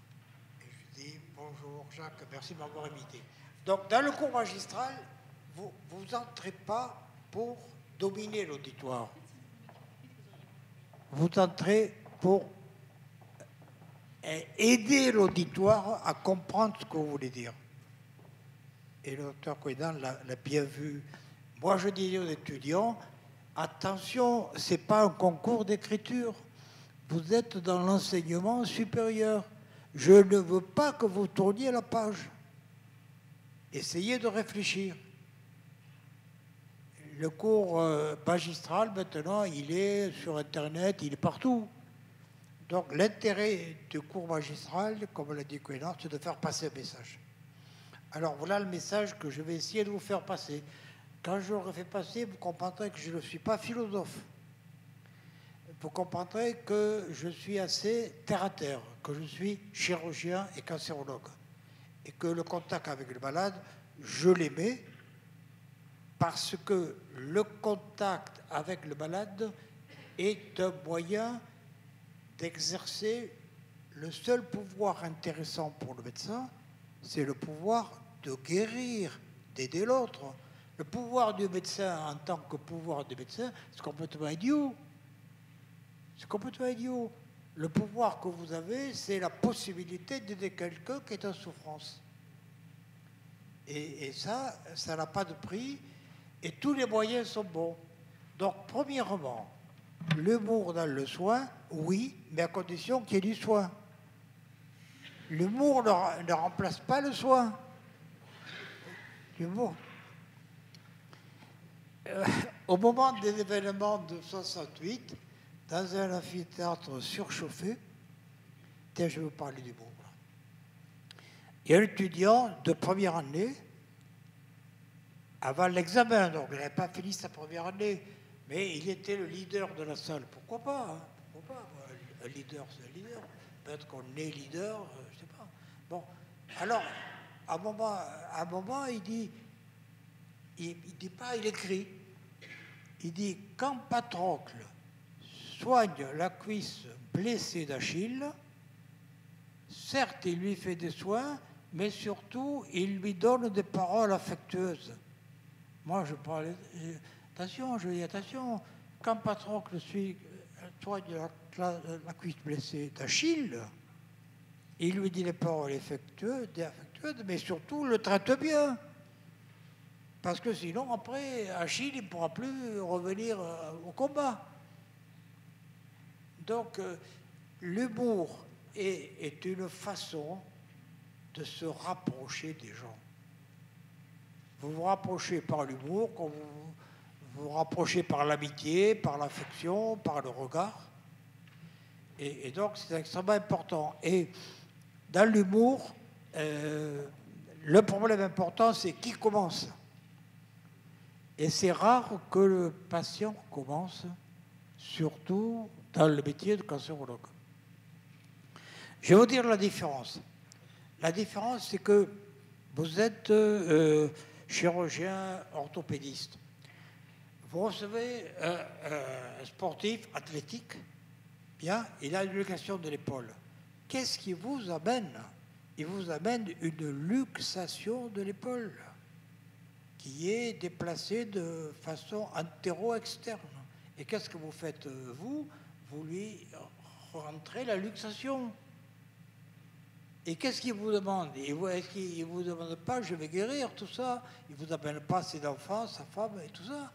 Et je dis bonjour Jacques, merci de m'avoir invité. Donc dans le cours magistral, vous n'entrez pas pour dominer l'auditoire. Vous entrez pour aider l'auditoire à comprendre ce que vous voulez dire. Et le docteur Coïdan l'a bien vu. Moi je disais aux étudiants, attention, ce n'est pas un concours d'écriture. Vous êtes dans l'enseignement supérieur. Je ne veux pas que vous tourniez la page. Essayez de réfléchir. Le cours magistral, maintenant, il est sur Internet, il est partout. Donc, l'intérêt du cours magistral, comme l'a dit Coënard, c'est de faire passer un message. Alors, voilà le message que je vais essayer de vous faire passer. Quand je l'aurai fait passer, vous comprendrez que je ne suis pas philosophe. Vous comprendrez que je suis assez terre-à-terre, que je suis chirurgien et cancérologue. Et que le contact avec le malade, je l'aimais parce que le contact avec le malade est un moyen d'exercer le seul pouvoir intéressant pour le médecin, c'est le pouvoir de guérir, d'aider l'autre. Le pouvoir du médecin en tant que pouvoir du médecin, c'est complètement idiot. C'est complètement idiot. Le pouvoir que vous avez, c'est la possibilité d'aider quelqu'un qui est en souffrance. Et ça n'a pas de prix, et tous les moyens sont bons. Donc, premièrement, l'humour dans le soin, oui, mais à condition qu'il y ait du soin. L'humour ne remplace pas le soin. L'humour. Au moment des événements de 68, dans un amphithéâtre surchauffé, tiens, je vais vous parler d'humour. Il y a un étudiant de première année, avant l'examen, donc il n'avait pas fini sa première année, mais il était le leader de la salle. Pourquoi pas, hein? Pourquoi pas? Un leader, c'est un leader. Peut-être qu'on est leader, je ne sais pas. Bon, alors, à un moment, il dit pas, il écrit. Il dit, quand Patrocle soigne la cuisse blessée d'Achille, certes, il lui fait des soins, mais surtout, il lui donne des paroles affectueuses. Moi, je parlais... Attention, je dis attention, quand Patrocle soigne la cuisse blessée d'Achille, il lui dit les paroles affectueuses, mais surtout le traite bien. Parce que sinon, après, Achille, il ne pourra plus revenir au combat. Donc, l'humour est une façon de se rapprocher des gens. Vous vous rapprochez par l'humour, vous vous rapprochez par l'amitié, par l'affection, par le regard. Et donc, c'est extrêmement important. Et dans l'humour, le problème important, c'est qui commence. Et c'est rare que le patient commence, surtout dans le métier de cancérologue. Je vais vous dire la différence. La différence, c'est que vous êtes chirurgien orthopédiste. Vous recevez un sportif athlétique, bien, il a une luxation de l'épaule. Qu'est-ce qui vous amène? Il vous amène une luxation de l'épaule qui est déplacée de façon antéro-externe. Et qu'est-ce que vous faites, vous? Vous lui rentrez la luxation. Et qu'est-ce qu'il vous demande? Est-ce qu'il ne vous demande pas, je vais guérir tout ça? Il ne vous appelle pas ses enfants, sa femme et tout ça.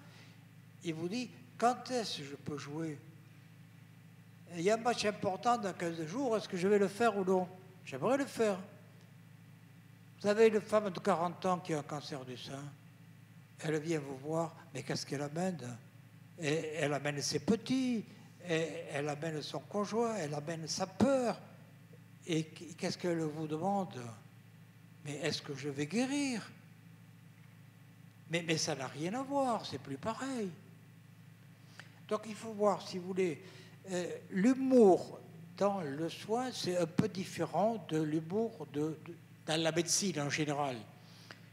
Il vous dit, quand est-ce que je peux jouer? Il y a un match important dans 15 jours, est-ce que je vais le faire ou non? J'aimerais le faire. Vous avez une femme de 40 ans qui a un cancer du sein. Elle vient vous voir, mais qu'est-ce qu'elle amène? Et elle amène ses petits, elle amène son conjoint, elle amène sa peur. Et qu'est-ce qu'elle vous demande? Mais est-ce que je vais guérir? Mais ça n'a rien à voir, c'est plus pareil. Donc il faut voir, si vous voulez, l'humour dans le soin, c'est un peu différent de l'humour dans la médecine en général.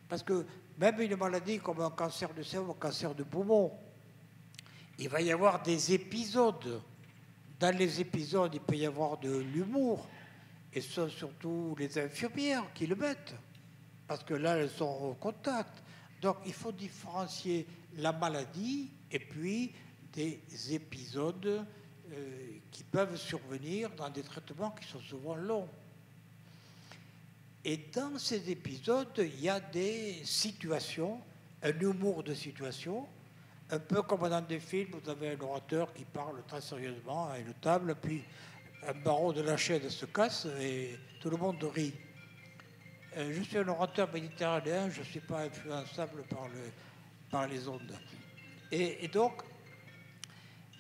Parce que même une maladie comme un cancer du sein ou un cancer du poumon, il va y avoir des épisodes. Dans les épisodes, il peut y avoir de l'humour. Et ce sont surtout les infirmières qui le mettent. Parce que là, elles sont au contact. Donc, il faut différencier la maladie et puis des épisodes qui peuvent survenir dans des traitements qui sont souvent longs. Et dans ces épisodes, il y a des situations, un humour de situation, un peu comme dans des films, vous avez un orateur qui parle très sérieusement à une table, puis un barreau de la chaise se casse et tout le monde rit. Je suis un orateur méditerranéen, je ne suis pas influençable par les ondes. Et donc,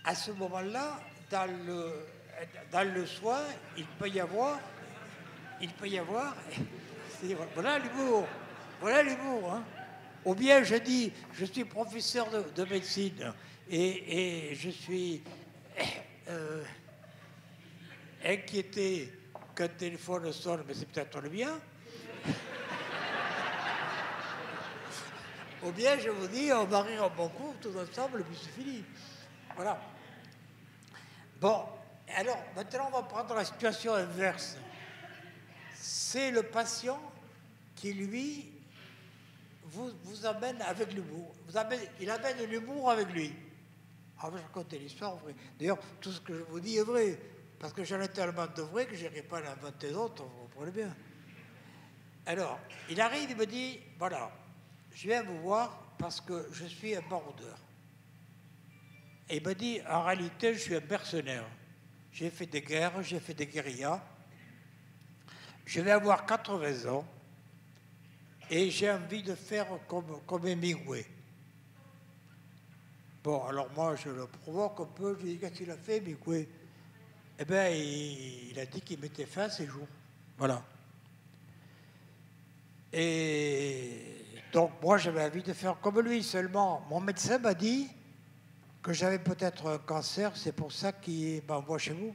à ce moment-là, dans le soin, il peut y avoir, voilà l'humour, hein. Ou bien je dis, je suis professeur de médecine et je suis inquiété qu'un téléphone sonne, mais c'est peut-être le mien. Ou bien je vous dis, on va rire un bon coup, tous ensemble, et puis c'est fini. Voilà. Bon, alors maintenant on va prendre la situation inverse. C'est le patient qui, lui, vous amène avec l'humour. Il amène l'humour avec lui. Ah, je raconte l'histoire vraie. D'ailleurs, tout ce que je vous dis est vrai, parce que j'en ai tellement de vrai que je n'irai pas l'inventer d'autres, vous comprenez bien. Alors, il arrive, il me dit, voilà, je viens vous voir parce que je suis un maraudeur. Et il me dit, en réalité, je suis un mercenaire. J'ai fait des guerres, j'ai fait des guérillas. Je vais avoir 80 ans et j'ai envie de faire comme Hemingway. Bon, alors moi, je le provoque un peu, je lui dis, qu'est-ce qu'il a fait, Hemingway? Eh bien, il a dit qu'il mettait fin à ses jours. Voilà. Et donc, moi, j'avais envie de faire comme lui. Seulement, mon médecin m'a dit que j'avais peut-être un cancer, c'est pour ça qu'il m'envoie chez vous.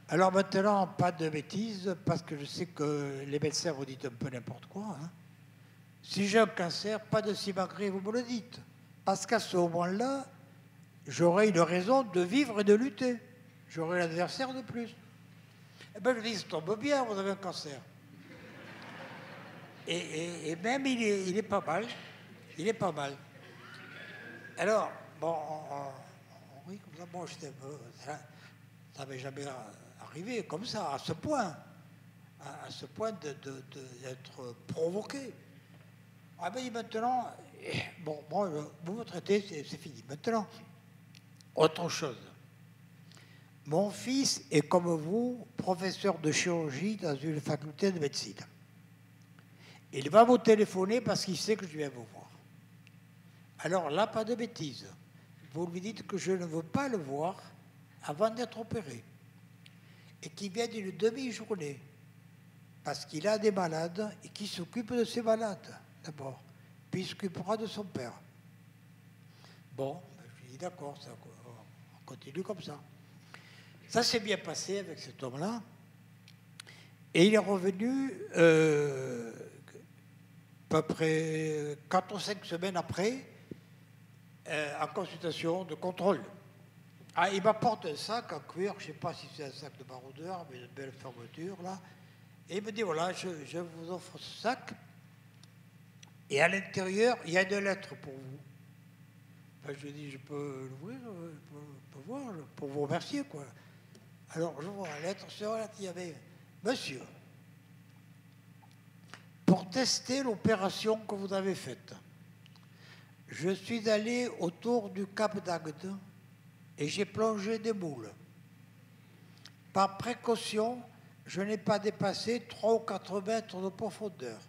Alors maintenant, pas de bêtises, parce que je sais que les médecins vous dites un peu n'importe quoi. Hein. Si j'ai un cancer, pas de simagrée, vous me le dites. Parce qu'à ce moment-là, j'aurai une raison de vivre et de lutter. J'aurai l'adversaire de plus. Eh bien, je dis, ça tombe bien, vous avez un cancer. Et même, il est pas mal. Il est pas mal. Alors, bon, on rit comme ça. Bon, ça m'est jamais arrivé comme ça, à ce point. À ce point d'être provoqué. Ah ben maintenant, bon, vous me traitez, c'est fini. Maintenant, autre chose. Mon fils est comme vous, professeur de chirurgie dans une faculté de médecine. Il va vous téléphoner parce qu'il sait que je viens vous voir. Alors là, pas de bêtises. Vous lui dites que je ne veux pas le voir avant d'être opéré. Et qu'il vient d'une demi-journée. Parce qu'il a des malades et qu'il s'occupe de ses malades, d'abord. Puis il s'occupera de son père. Bon, je lui dis d'accord, on continue comme ça. Ça s'est bien passé avec cet homme-là. Et il est revenu à peu près 4 ou 5 semaines après, en consultation de contrôle. Ah, il m'apporte un sac en cuir, je ne sais pas si c'est un sac de maraudeur, mais une belle fermeture, là. Et il me dit, voilà, je vous offre ce sac. Et à l'intérieur, il y a une lettre pour vous. Enfin, je lui dis, je peux l'ouvrir, je peux voir, pour vous remercier, quoi. Alors, je vois la lettre, sur la lettre, il y avait, monsieur, pour tester l'opération que vous avez faite, je suis allé autour du Cap d'Agde et j'ai plongé des moules. Par précaution, je n'ai pas dépassé 3 ou 4 mètres de profondeur.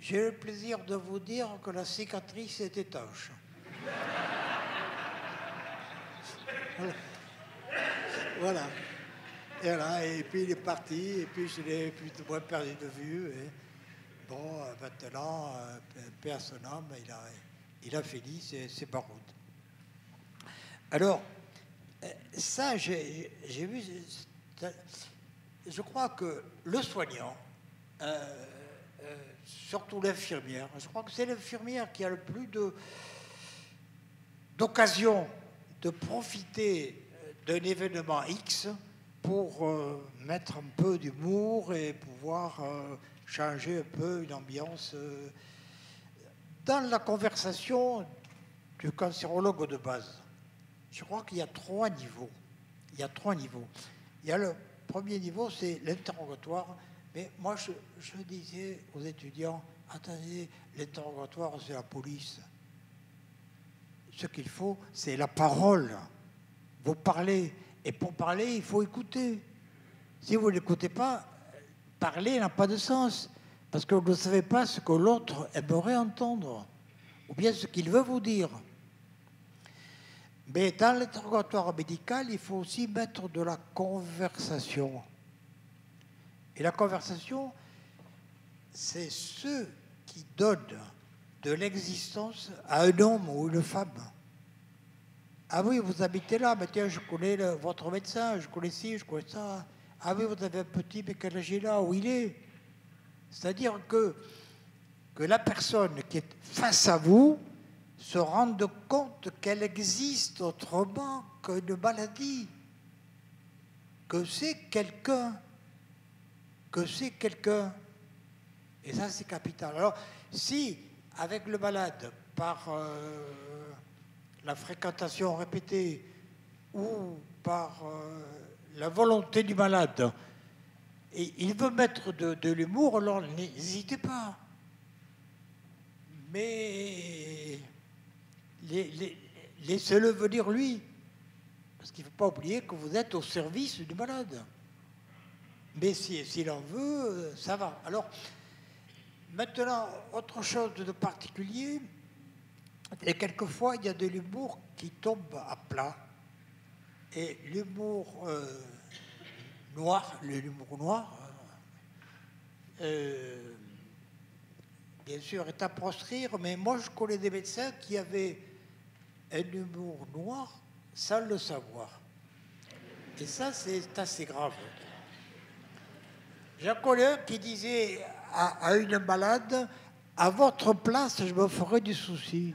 J'ai le plaisir de vous dire que la cicatrice est étanche. Voilà. Et voilà, et puis il est parti, et puis je l'ai plus ou moins perdu de vue. Et bon, maintenant, paix à son âme, il a fini ses baroudes. Alors, ça, j'ai vu, je crois que le soignant, surtout l'infirmière, je crois que c'est l'infirmière qui a le plus d'occasion de profiter d'un événement X pour mettre un peu d'humour et pouvoir changer un peu une ambiance dans la conversation du cancérologue de base. Je crois qu'il y a 3 niveaux. Il y a 3 niveaux. Il y a le premier niveau, c'est l'interrogatoire. Mais moi, je disais aux étudiants, attendez, l'interrogatoire, c'est la police. Ce qu'il faut, c'est la parole. Vous parlez. Et pour parler, il faut écouter. Si vous n'écoutez pas, parler n'a pas de sens. Parce que vous ne savez pas ce que l'autre aimerait entendre. Ou bien ce qu'il veut vous dire. Mais dans l'interrogatoire médical, il faut aussi mettre de la conversation. Et la conversation, c'est ceux qui donne de l'existence à un homme ou une femme. Ah oui, vous habitez là, mais tiens, je connais votre médecin, je connais ci, je connais ça. Ah oui, vous avez un petit, mais quel âge il a, où il est? C'est-à-dire que la personne qui est face à vous se rende compte qu'elle existe autrement qu'une maladie, que c'est quelqu'un, Et ça, c'est capital. Alors, si, avec le malade, par la fréquentation répétée ou par la volonté du malade, et il veut mettre de l'humour, alors n'hésitez pas. Mais laissez-le venir lui. Parce qu'il ne faut pas oublier que vous êtes au service du malade. Mais s'il en veut, ça va. Alors, maintenant, autre chose de particulier, et quelquefois, il y a de l'humour qui tombe à plat. Et l'humour noir, bien sûr, est à proscrire, mais moi, je connais des médecins qui avaient un humour noir sans le savoir. Et ça, c'est assez grave. J'en connais un qui disait à une malade, à votre place, je me ferais du souci.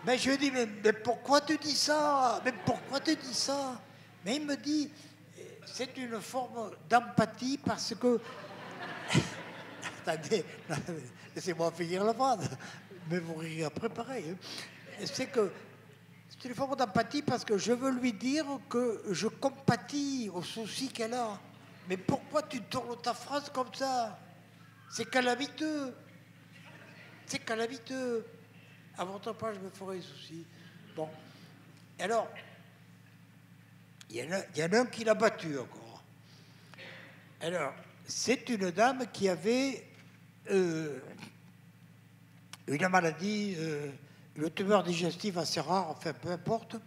Mais je lui dis, mais pourquoi tu dis ça? Mais pourquoi tu dis ça? Mais il me dit, c'est une forme d'empathie parce que... Attendez, laissez-moi finir la phrase, mais vous rirez après pareil. C'est que c'est une forme d'empathie parce que je veux lui dire que je compatis aux soucis qu'elle a. Mais pourquoi tu tournes ta phrase comme ça? C'est calamiteux. C'est calamiteux. À votre place, je me ferai des soucis. Bon. Alors, il y en a un qui l'a battu encore. Alors, c'est une dame qui avait une maladie, une tumeur digestive assez rare, enfin peu importe,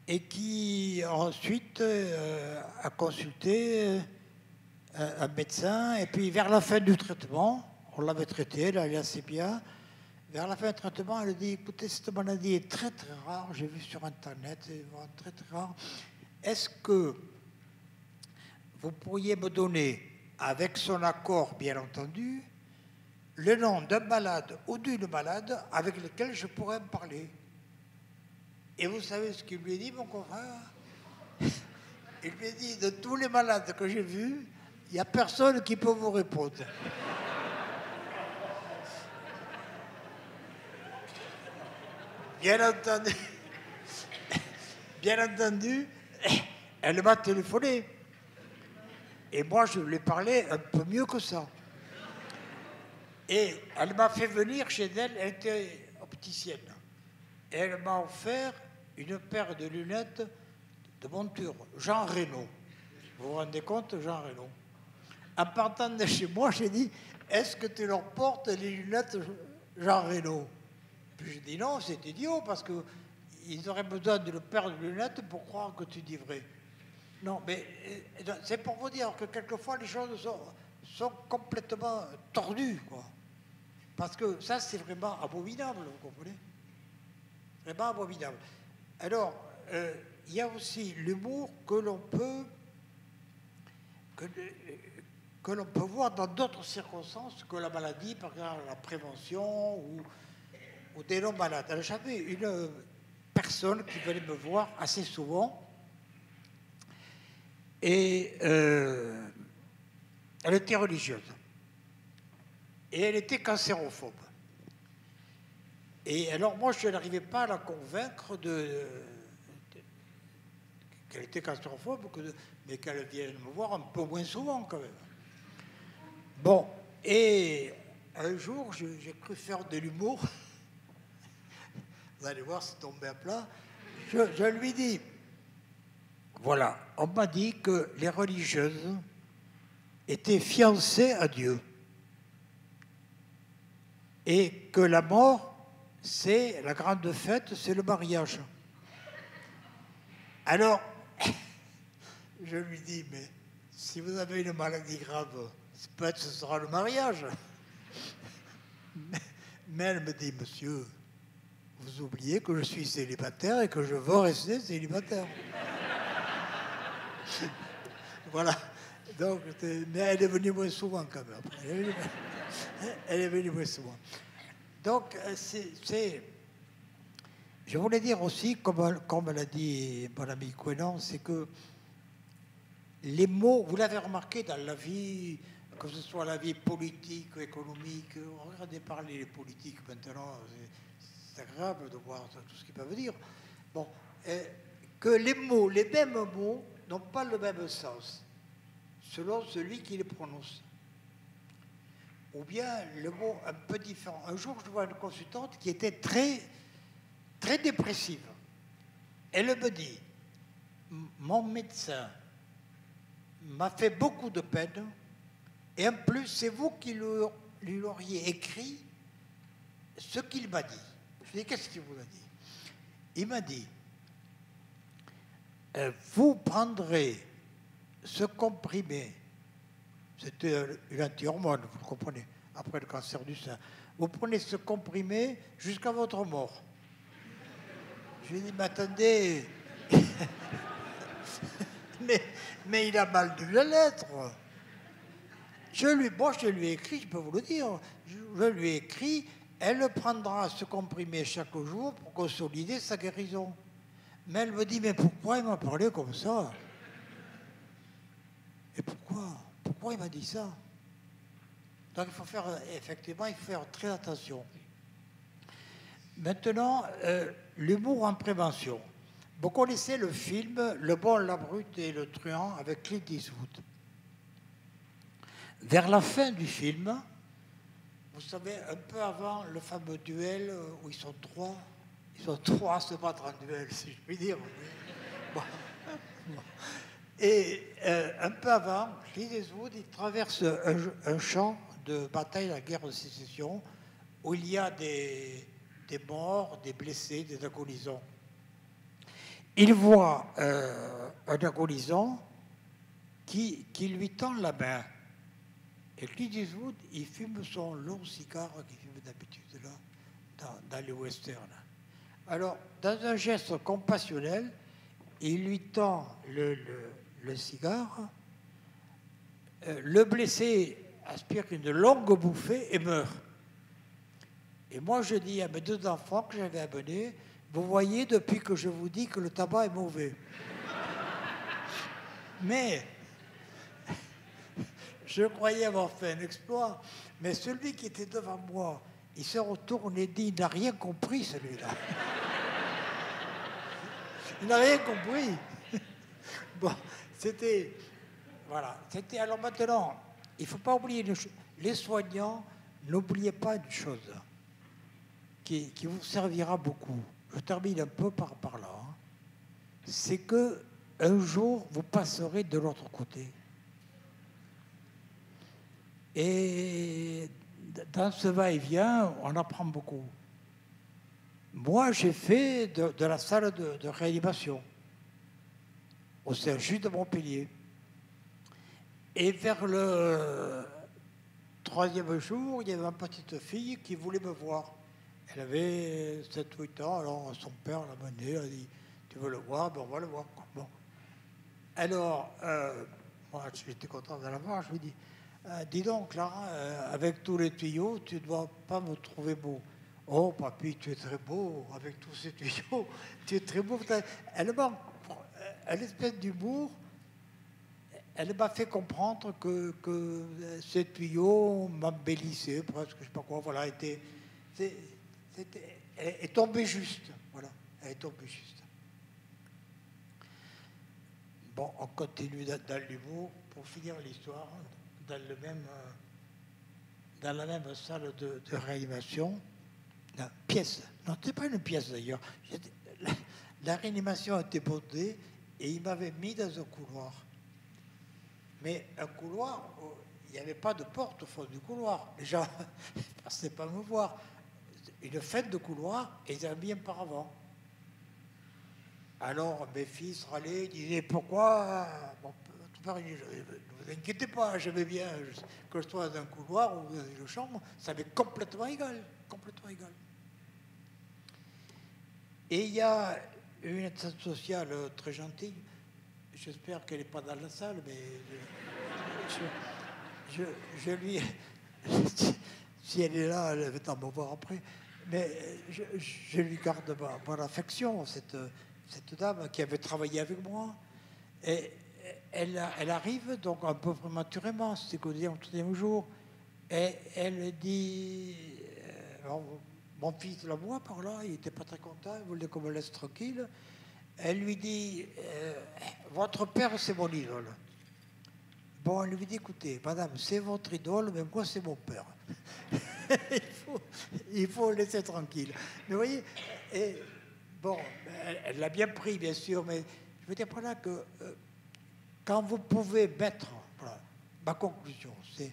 et qui ensuite a consulté un médecin, et puis vers la fin du traitement, on l'avait traité, elle allait assez bien. Vers la fin du traitement, elle a dit, écoutez, cette maladie est très très rare, j'ai vu sur Internet, c'est vraiment très très rare. Est-ce que vous pourriez me donner, avec son accord bien entendu, le nom d'un malade ou d'une malade avec lequel je pourrais me parler? Et vous savez ce qu'il lui a dit, mon confrère? Il lui a dit, de tous les malades que j'ai vus, il n'y a personne qui peut vous répondre. Bien entendu, elle m'a téléphoné. Et moi, je lui ai parlé un peu mieux que ça. Et elle m'a fait venir chez elle, elle était opticienne. Et elle m'a offert une paire de lunettes de monture, Jean Reno. Vous vous rendez compte, Jean Reno? En partant de chez moi, j'ai dit, est-ce que tu leur portes les lunettes Jean Reno? Puis j'ai dit non, c'est idiot, parce qu'ils auraient besoin d'une paire de lunettes pour croire que tu dis vrai. Non, mais c'est pour vous dire que quelquefois les choses sont complètement tordues, quoi. Parce que ça, c'est vraiment abominable, vous comprenez? Vraiment abominable. Alors, il y a aussi l'humour que l'on peut voir dans d'autres circonstances que la maladie, par exemple la prévention ou des non-malades. Alors, j'avais une personne qui venait me voir assez souvent et elle était religieuse et elle était cancérophobe. Et alors moi, je n'arrivais pas à la convaincre qu'elle était cancérophobe, mais qu'elle vienne me voir un peu moins souvent quand même. Bon, et un jour, j'ai cru faire de l'humour. Vous allez voir, c'est tombé à plat. Je lui dis, voilà, on m'a dit que les religieuses étaient fiancées à Dieu et que la mort, c'est la grande fête, c'est le mariage. Alors, je lui dis, mais si vous avez une maladie grave, peut-être ce sera le mariage. Mais elle me dit, monsieur, vous oubliez que je suis célibataire et que je veux rester célibataire. Voilà. Donc, mais elle est venue moins souvent quand même. Elle est venue moins souvent. Donc, je voulais dire aussi, comme l'a dit mon ami Quenon, c'est que les mots, vous l'avez remarqué dans la vie, que ce soit la vie politique, économique, regardez parler les politiques maintenant, c'est agréable de voir tout ce qu'ils peuvent dire. Bon, que les mots, les mêmes mots, n'ont pas le même sens, selon celui qui les prononce. Ou bien le mot un peu différent. Un jour, je vois une consultante qui était très, très dépressive. Elle me dit, mon médecin m'a fait beaucoup de peine, et en plus, c'est vous qui lui auriez écrit ce qu'il m'a dit. Je lui ai dit, qu'est-ce qu'il vous a dit? Il m'a dit, vous prendrez ce comprimé, c'était une anti-hormone, vous comprenez, après le cancer du sein, vous prenez ce comprimé jusqu'à votre mort. Je lui ai dit, mais attendez, mais il a mal de la lettre. Je lui ai écrit, je peux vous le dire, je lui ai écrit, elle prendra ce comprimé chaque jour pour consolider sa guérison. Mais elle me dit, mais pourquoi il m'a parlé comme ça? Et pourquoi il m'a dit ça? Donc il faut faire, effectivement, il faut faire très attention. Maintenant, l'humour en prévention. Vous connaissez le film Le bon, la brute et le truand avec Clint Eastwood. Vers la fin du film, vous savez, un peu avant le fameux duel où ils sont trois à se battre en duel, si je puis dire. Bon. Et un peu avant, Clint Eastwood, il traverse un champ de bataille de la guerre de sécession où il y a des morts, des blessés, des agonisants. Il voit un agonisant qui lui tend la main. Et Clint Eastwood, il fume son long cigare qu'il fume d'habitude là, dans les westerns. Alors, dans un geste compassionnel, il lui tend le cigare. Le blessé aspire une longue bouffée et meurt. Et moi, je dis à mes deux enfants que j'avais amenés, vous voyez, depuis que je vous dis que le tabac est mauvais. Mais je croyais avoir fait un exploit, mais celui qui était devant moi, il se retourne et dit, il n'a rien compris, celui-là. Il n'a rien compris. Bon, c'était... Voilà. C'était, alors maintenant, il ne faut pas oublier les soignants, n'oubliez pas une chose qui vous servira beaucoup. Je termine un peu par là. Hein. C'est que un jour, vous passerez de l'autre côté. Et dans ce va-et-vient, on apprend beaucoup. Moi, j'ai fait de la salle de réanimation au CHU de Montpellier. Et vers le 3e jour, il y avait ma petite fille qui voulait me voir. Elle avait 7-8 ans, alors son père l'a menée, elle a dit, tu veux le voir? Ben on va le voir. Bon. Alors, moi j'étais content de la voir, je lui dis, dis donc Clara, avec tous les tuyaux, tu ne dois pas me trouver beau. Oh papy, tu es très beau, avec tous ces tuyaux, tu es très beau. Elle m'a, à l'espèce d'humour, elle m'a fait comprendre que ces tuyaux m'embellissaient presque, je ne sais pas quoi, voilà, elle est tombée juste, voilà, elle est tombée juste. Bon, on continue dans l'humour pour finir l'histoire, dans la même salle de réanimation, la pièce, non, c'est pas une pièce d'ailleurs, la réanimation était bondée et il m'avait mis dans un couloir. Mais un couloir, il n'y avait pas de porte au fond du couloir. Les gens ne passaient pas me voir. Une fête de couloir et ils avaient mis un paravent. Alors mes fils râlaient, disaient pourquoi, bon, Ne vous inquiétez pas, je vais bien, que je sois dans un couloir ou dans une chambre, ça m'est complètement égal, complètement égal. Et il y a une aide sociale très gentille, j'espère qu'elle n'est pas dans la salle, mais je lui... Si elle est là, elle va me voir après. Mais je lui garde mon affection, cette dame qui avait travaillé avec moi. Et elle arrive donc un peu prématurément, c'était qu'au troisième jour. Et elle dit, mon fils la voit par là, il n'était pas très content, il voulait qu'on me laisse tranquille. Elle lui dit, votre père c'est mon idole. Bon, elle lui dit, écoutez, madame, c'est votre idole, mais moi c'est mon père. il faut le laisser tranquille. Mais vous voyez, et, bon, elle l'a bien pris, bien sûr, mais je veux dire par là que quand vous pouvez mettre, voilà, ma conclusion, c'est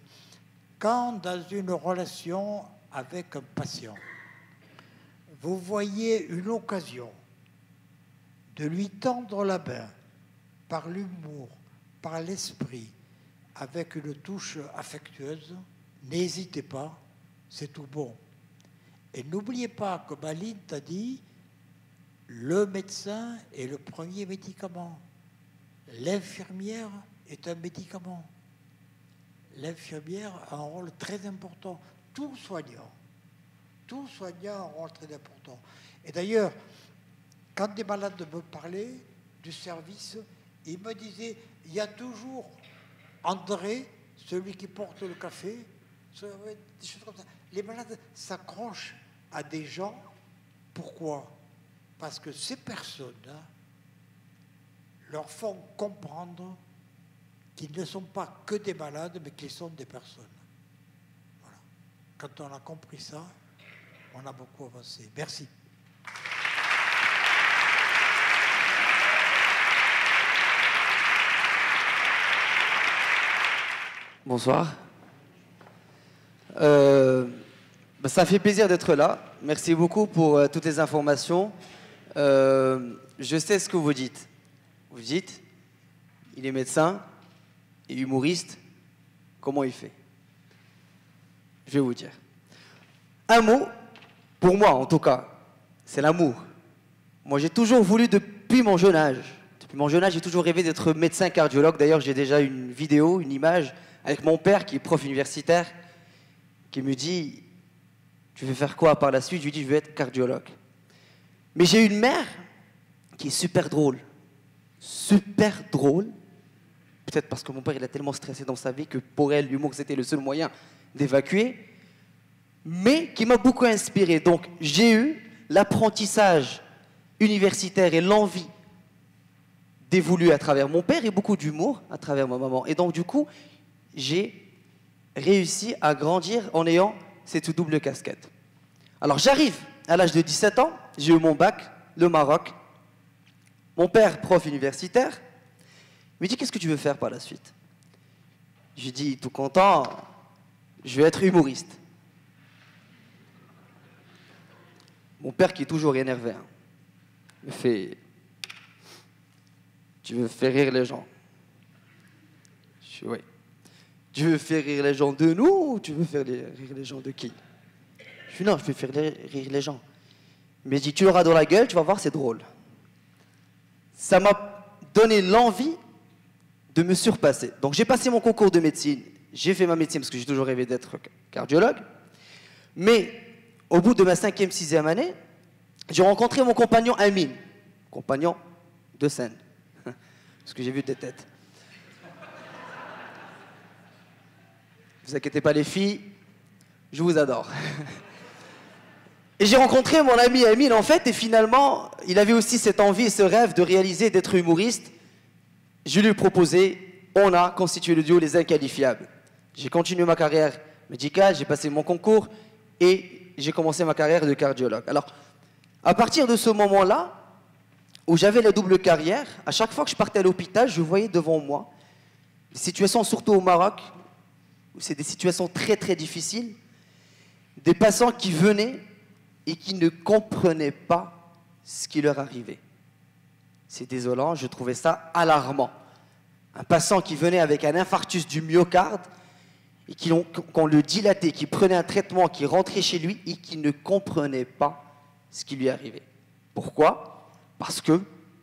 quand dans une relation avec un patient, vous voyez une occasion de lui tendre la main par l'humour, par l'esprit, avec une touche affectueuse, n'hésitez pas, c'est tout bon. Et n'oubliez pas que Maline t'a dit, le médecin est le premier médicament. L'infirmière est un médicament. L'infirmière a un rôle très important. Tout soignant a un rôle très important. Et d'ailleurs, quand des malades me parlaient du service, ils me disaient, il y a toujours André, celui qui porte le café, des choses comme ça. Les malades s'accrochent à des gens. Pourquoi? Parce que ces personnes-là leur font comprendre qu'ils ne sont pas que des malades, mais qu'ils sont des personnes. Voilà. Quand on a compris ça, on a beaucoup avancé. Merci. Bonsoir. Ça fait plaisir d'être là. Merci beaucoup pour toutes les informations. Je sais ce que vous dites. Vous dites, il est médecin et humoriste. Comment il fait? Je vais vous dire. Un mot, pour moi en tout cas, c'est l'amour. Moi, j'ai toujours voulu depuis mon jeune âge. Depuis mon jeune âge, j'ai toujours rêvé d'être médecin cardiologue. D'ailleurs, j'ai déjà une vidéo, une image avec mon père qui est prof universitaire, qui me dit « Tu veux faire quoi par la suite ?» Je lui dis « Je veux être cardiologue. » Mais j'ai une mère qui est super drôle. Super drôle. Peut-être parce que mon père il a tellement stressé dans sa vie que pour elle, l'humour, c'était le seul moyen d'évacuer. Mais qui m'a beaucoup inspiré. Donc, j'ai eu l'apprentissage universitaire et l'envie d'évoluer à travers mon père et beaucoup d'humour à travers ma maman. Et donc, du coup, j'ai réussi à grandir en ayant cette double casquette. Alors j'arrive à l'âge de 17 ans, j'ai eu mon bac, le Maroc. Mon père, prof universitaire, me dit « Qu'est-ce que tu veux faire par la suite ?» J'ai dit tout content, je vais être humoriste. Mon père qui est toujours énervé, hein, me fait « Tu veux faire rire les gens ?» Je dis « Oui. » Tu veux faire rire les gens de nous ou tu veux faire rire les gens de qui? Je dis non, je veux faire rire les gens. Il m'a dit, tu l'auras dans la gueule, tu vas voir, c'est drôle. Ça m'a donné l'envie de me surpasser. Donc j'ai passé mon concours de médecine, j'ai fait ma médecine parce que j'ai toujours rêvé d'être cardiologue. Mais au bout de ma 5e, 6e année, j'ai rencontré mon compagnon Amine, compagnon de scène, parce que j'ai vu des têtes. Ne vous inquiétez pas les filles, je vous adore. Et j'ai rencontré mon ami Amine en fait, et finalement, il avait aussi cette envie et ce rêve de réaliser, d'être humoriste. Je lui ai proposé, on a constitué le duo Les Inqualifiables. J'ai continué ma carrière médicale, j'ai passé mon concours et j'ai commencé ma carrière de cardiologue. Alors, à partir de ce moment-là, où j'avais la double carrière, à chaque fois que je partais à l'hôpital, je voyais devant moi des situations, surtout au Maroc, où c'est des situations très très difficiles, des patients qui venaient et qui ne comprenaient pas ce qui leur arrivait. C'est désolant, je trouvais ça alarmant. Un patient qui venait avec un infarctus du myocarde et qu'on le dilatait, qui prenait un traitement, qui rentrait chez lui et qui ne comprenait pas ce qui lui arrivait. Pourquoi? Parce qu'il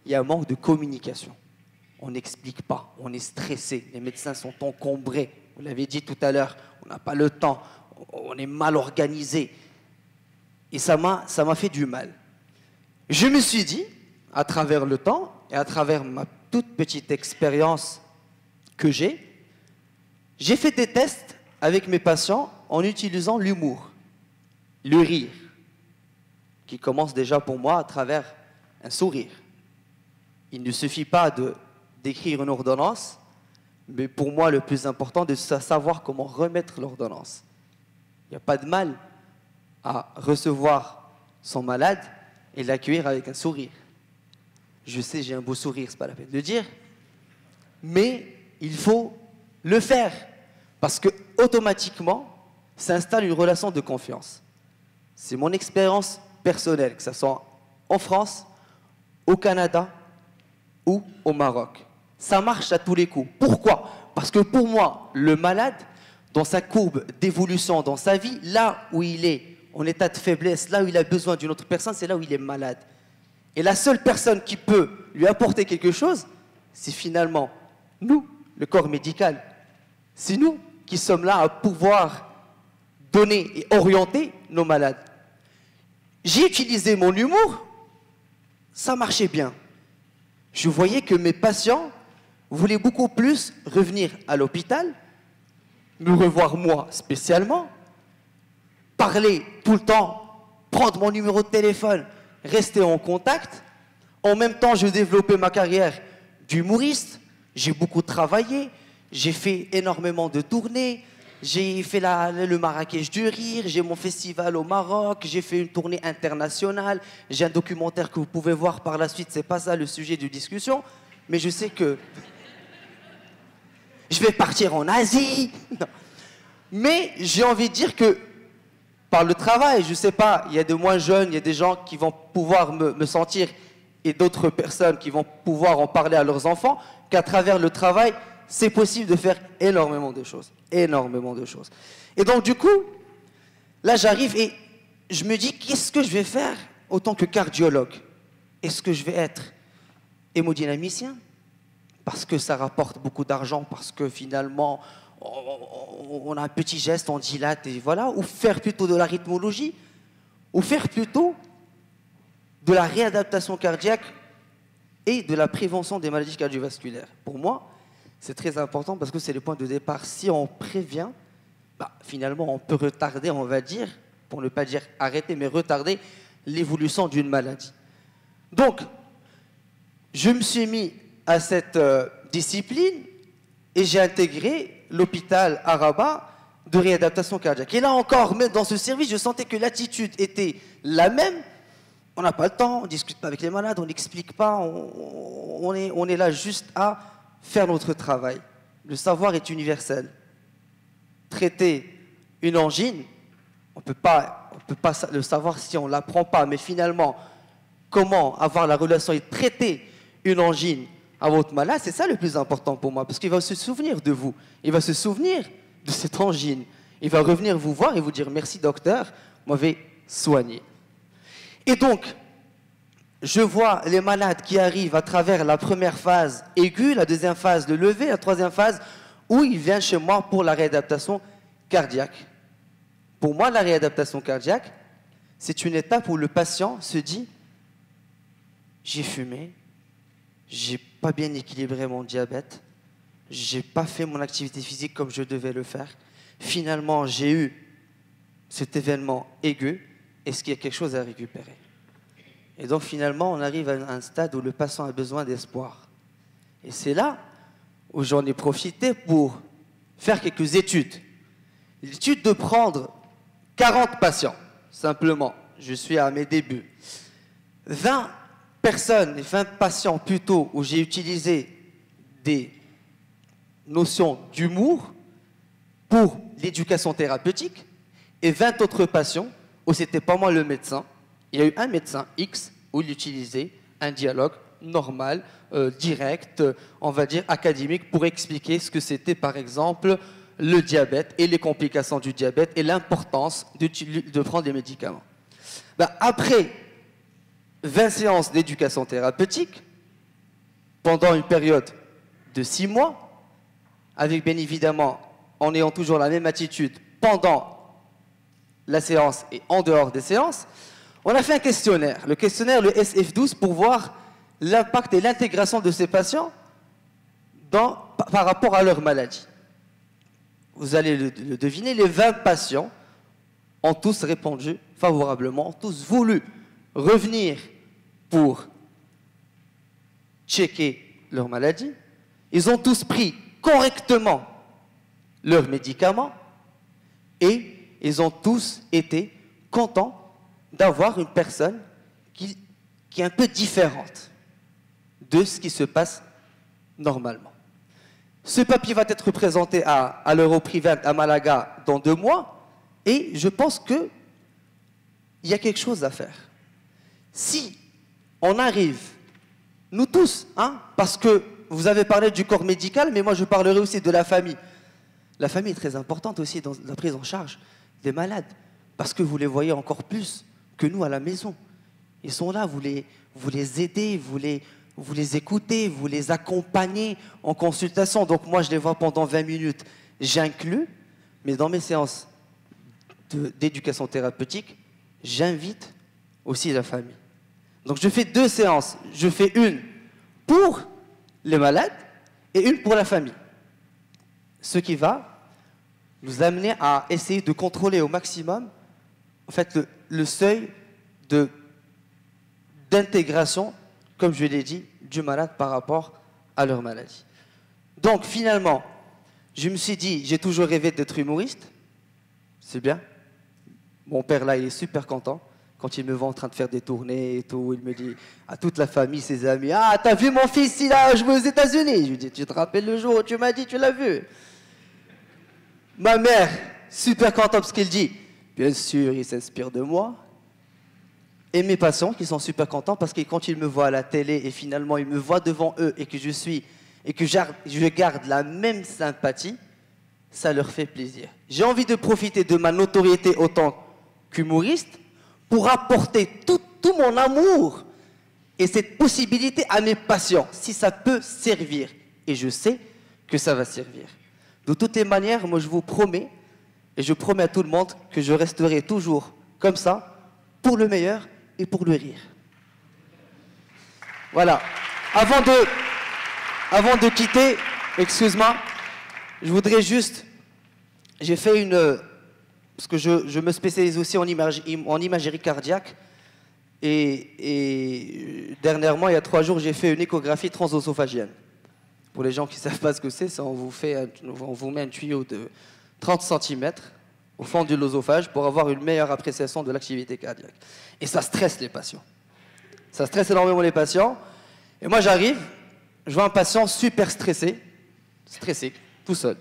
y a un manque de communication. On n'explique pas, on est stressé, les médecins sont encombrés. Vous l'avez dit tout à l'heure, on n'a pas le temps, on est mal organisé. Et ça m'a fait du mal. Je me suis dit, à travers le temps et à travers ma toute petite expérience que j'ai fait des tests avec mes patients en utilisant l'humour, le rire, qui commence déjà pour moi à travers un sourire. Il ne suffit pas d'écrire une ordonnance, mais pour moi, le plus important, de savoir comment remettre l'ordonnance. Il n'y a pas de mal à recevoir son malade et l'accueillir avec un sourire. Je sais, j'ai un beau sourire, ce n'est pas la peine de le dire, mais il faut le faire, parce que automatiquement s'installe une relation de confiance. C'est mon expérience personnelle, que ce soit en France, au Canada ou au Maroc. Ça marche à tous les coups. Pourquoi? Parce que pour moi, le malade, dans sa courbe d'évolution dans sa vie, là où il est en état de faiblesse, là où il a besoin d'une autre personne, c'est là où il est malade. Et la seule personne qui peut lui apporter quelque chose, c'est finalement nous, le corps médical. C'est nous qui sommes là à pouvoir donner et orienter nos malades. J'ai utilisé mon humour, ça marchait bien. Je voyais que mes patients voulaient beaucoup plus revenir à l'hôpital, me revoir moi spécialement, parler tout le temps, prendre mon numéro de téléphone, rester en contact. En même temps, je développais ma carrière d'humoriste. J'ai beaucoup travaillé, j'ai fait énormément de tournées, j'ai fait le Marrakech du Rire, j'ai mon festival au Maroc, j'ai fait une tournée internationale, j'ai un documentaire que vous pouvez voir par la suite, c'est pas ça le sujet de discussion, mais je sais que je vais partir en Asie. Non. Mais j'ai envie de dire que par le travail, je sais pas, il y a de moins jeunes, il y a des gens qui vont pouvoir me sentir et d'autres personnes qui vont pouvoir en parler à leurs enfants, qu'à travers le travail, c'est possible de faire énormément de choses. Énormément de choses. Et donc, du coup, là, j'arrive et je me dis, qu'est-ce que je vais faire autant que cardiologue? Est-ce que je vais être hémodynamicien? Parce que ça rapporte beaucoup d'argent, parce que finalement, on a un petit geste, on dilate, et voilà. Ou faire plutôt de la rythmologie, ou faire plutôt de la réadaptation cardiaque et de la prévention des maladies cardiovasculaires. Pour moi, c'est très important parce que c'est le point de départ. Si on prévient, finalement, on peut retarder, on va dire, pour ne pas dire arrêter, mais retarder l'évolution d'une maladie. Donc, je me suis mis à cette discipline et j'ai intégré l'hôpital à Rabat de réadaptation cardiaque. Et là encore, même dans ce service, je sentais que l'attitude était la même. On n'a pas le temps, on ne discute pas avec les malades, on n'explique pas, on est là juste à faire notre travail. Le savoir est universel. Traiter une angine, on ne peut pas le savoir si on ne l'apprend pas, mais finalement, comment avoir la relation et traiter une angine à votre malade, c'est ça le plus important pour moi, parce qu'il va se souvenir de vous, il va se souvenir de cette angine, il va revenir vous voir et vous dire « Merci docteur, vous m'avez soigné ». Et donc, je vois les malades qui arrivent à travers la première phase aiguë, la deuxième phase de levée, la troisième phase où ils viennent chez moi pour la réadaptation cardiaque. Pour moi, la réadaptation cardiaque, c'est une étape où le patient se dit « J'ai fumé, j'ai pas bien équilibré mon diabète, j'ai pas fait mon activité physique comme je devais le faire. Finalement, j'ai eu cet événement aigu. Est-ce qu'il y a quelque chose à récupérer ?» Et donc finalement, on arrive à un stade où le patient a besoin d'espoir. Et c'est là où j'en ai profité pour faire quelques études. L'étude de prendre 40 patients, simplement. Je suis à mes débuts. 20 personnes, 20 patients plutôt, où j'ai utilisé des notions d'humour pour l'éducation thérapeutique, et 20 autres patients où c'était pas moi le médecin. Il y a eu un médecin X où il utilisait un dialogue normale, directe, on va dire académique, pour expliquer ce que c'était par exemple le diabète et les complications du diabète et l'importance de prendre des médicaments. Ben, après 20 séances d'éducation thérapeutique, pendant une période de 6 mois, avec bien évidemment, en ayant toujours la même attitude pendant la séance et en dehors des séances, on a fait un questionnaire, le questionnaire, le SF12, pour voir l'impact et l'intégration de ces patients par rapport à leur maladie. Vous allez le deviner, les 20 patients ont tous répondu favorablement, ont tous voulu revenir pour checker leur maladie. Ils ont tous pris correctement leurs médicaments et ils ont tous été contents d'avoir une personne qui est un peu différente de ce qui se passe normalement. Ce papier va être présenté à l'Europrevent à Malaga dans 2 mois et je pense qu'il y a quelque chose à faire. Si on arrive, nous tous, hein, parce que vous avez parlé du corps médical, mais moi je parlerai aussi de la famille. La famille est très importante aussi dans la prise en charge des malades, parce que vous les voyez encore plus que nous à la maison. Ils sont là, vous les aidez, vous les écoutez, vous les accompagnez en consultation. Donc moi je les vois pendant 20 minutes, j'inclus, mais dans mes séances d'éducation thérapeutique, j'invite aussi la famille. Donc je fais 2 séances, je fais une pour les malades et une pour la famille. Ce qui va nous amener à essayer de contrôler au maximum en fait, le seuil d'intégration, comme je l'ai dit, du malade par rapport à leur maladie. Donc finalement, je me suis dit, j'ai toujours rêvé d'être humoriste, c'est bien. Mon père là, il est super content. Quand il me voit en train de faire des tournées et tout, il me dit à toute la famille, ses amis, « Ah, t'as vu mon fils, il a joué aux États-Unis » Je lui dis, « Tu te rappelles le jour où tu m'as dit, tu l'as vu ?» Ma mère, super contente parce qu'il dit, « Bien sûr, il s'inspire de moi. » Et mes patients qui sont super contents parce que quand ils me voient à la télé et finalement ils me voient devant eux et que je garde la même sympathie, ça leur fait plaisir. J'ai envie de profiter de ma notoriété autant qu'humoriste pour apporter tout mon amour et cette possibilité à mes patients, si ça peut servir. Et je sais que ça va servir. De toutes les manières, moi je vous promets, et je promets à tout le monde que je resterai toujours comme ça, pour le meilleur et pour le rire. Voilà. Avant de quitter, excuse-moi, je voudrais juste, j'ai fait parce que je me spécialise aussi en imagerie cardiaque, et dernièrement, il y a 3 jours, j'ai fait une échographie transœsophagienne. Pour les gens qui ne savent pas ce que c'est, on vous met un tuyau de 30 cm au fond de l'œsophage pour avoir une meilleure appréciation de l'activité cardiaque. Et ça stresse les patients. Ça stresse énormément les patients. Et moi, j'arrive, je vois un patient super stressé, tout seul.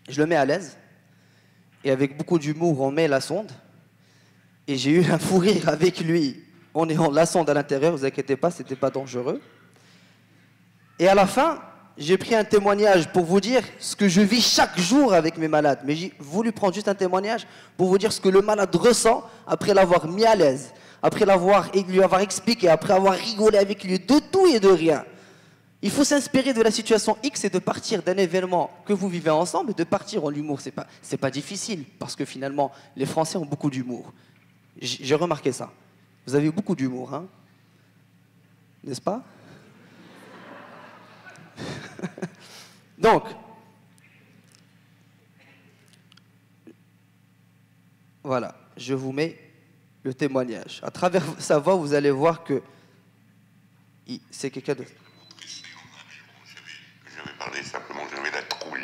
Je le mets à l'aise. Et avec beaucoup d'humour, on met la sonde. Et j'ai eu un fou rire avec lui. On est en la sonde à l'intérieur, ne vous inquiétez pas, ce n'était pas dangereux. Et à la fin, j'ai pris un témoignage pour vous dire ce que je vis chaque jour avec mes malades. Mais j'ai voulu prendre juste un témoignage pour vous dire ce que le malade ressent après l'avoir mis à l'aise, après lui avoir expliqué, après avoir rigolé avec lui de tout et de rien. Il faut s'inspirer de la situation X et de partir d'un événement que vous vivez ensemble et de partir en humour. C'est pas difficile parce que finalement, les Français ont beaucoup d'humour. J'ai remarqué ça. Vous avez beaucoup d'humour, hein? N'est-ce pas? Donc, voilà, je vous mets le témoignage. À travers sa voix, vous allez voir que c'est quelqu'un de... Je vais parler simplement, je vais la trouille.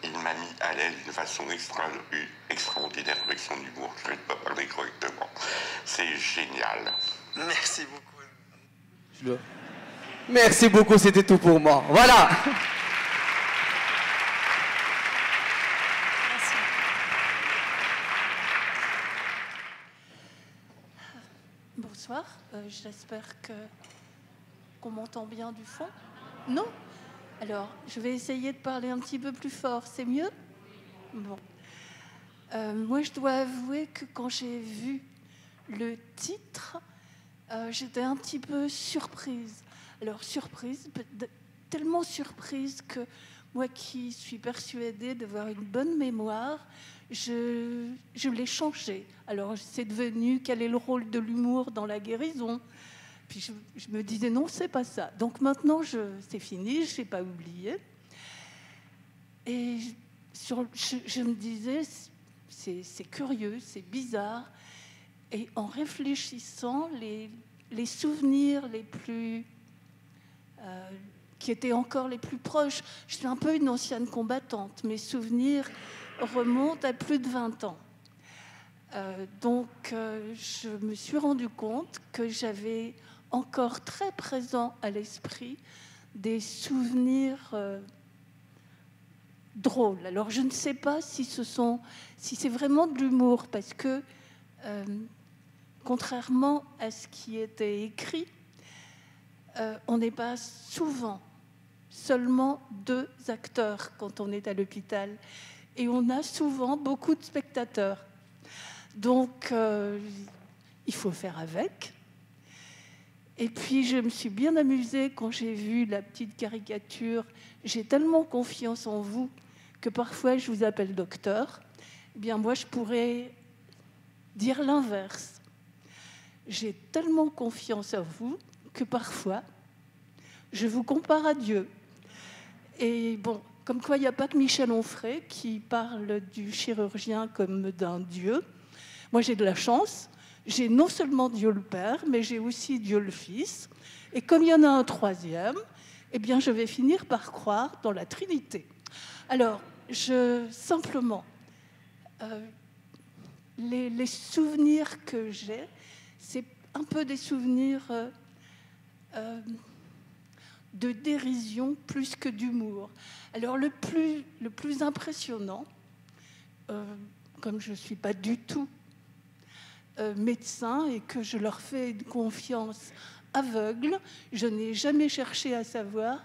Il m'a mis à l'aise d'une façon extraordinaire avec son humour. Je ne vais pas parler correctement. C'est génial. Merci beaucoup. Merci beaucoup, c'était tout pour moi. Voilà. Bon, bonsoir. J'espère qu'on m'entend bien du fond. Non? Alors, je vais essayer de parler un petit peu plus fort. C'est mieux? Bon. Moi, je dois avouer que quand j'ai vu le titre, j'étais un petit peu surprise. Alors, surprise, tellement surprise que moi qui suis persuadée d'avoir une bonne mémoire, je l'ai changé. Alors, c'est devenu quel est le rôle de l'humour dans la guérison. Puis je me disais non, c'est pas ça. Donc maintenant, c'est fini, je n'ai pas oublié. Et je me disais, c'est curieux, c'est bizarre. Et en réfléchissant, les souvenirs les plus... qui étaient encore les plus proches. Je suis un peu une ancienne combattante. Mes souvenirs remontent à plus de 20 ans. Donc, je me suis rendu compte que j'avais encore très présent à l'esprit des souvenirs drôles. Alors, je ne sais pas si c'est vraiment de l'humour, parce que, contrairement à ce qui était écrit, on n'est pas souvent seulement 2 acteurs quand on est à l'hôpital. Et on a souvent beaucoup de spectateurs. Donc, il faut faire avec. Et puis, je me suis bien amusée quand j'ai vu la petite caricature. J'ai tellement confiance en vous que parfois, je vous appelle docteur. Eh bien, moi, je pourrais dire l'inverse. J'ai tellement confiance en vous que parfois, je vous compare à Dieu. Et bon, comme quoi il n'y a pas que Michel Onfray qui parle du chirurgien comme d'un Dieu. Moi, j'ai de la chance. J'ai non seulement Dieu le Père, mais j'ai aussi Dieu le Fils. Et comme il y en a un troisième, eh bien, je vais finir par croire dans la Trinité. Alors, simplement, les souvenirs que j'ai, c'est un peu des souvenirs de dérision plus que d'humour. Alors, le plus impressionnant, comme je ne suis pas du tout médecin et que je leur fais une confiance aveugle, je n'ai jamais cherché à savoir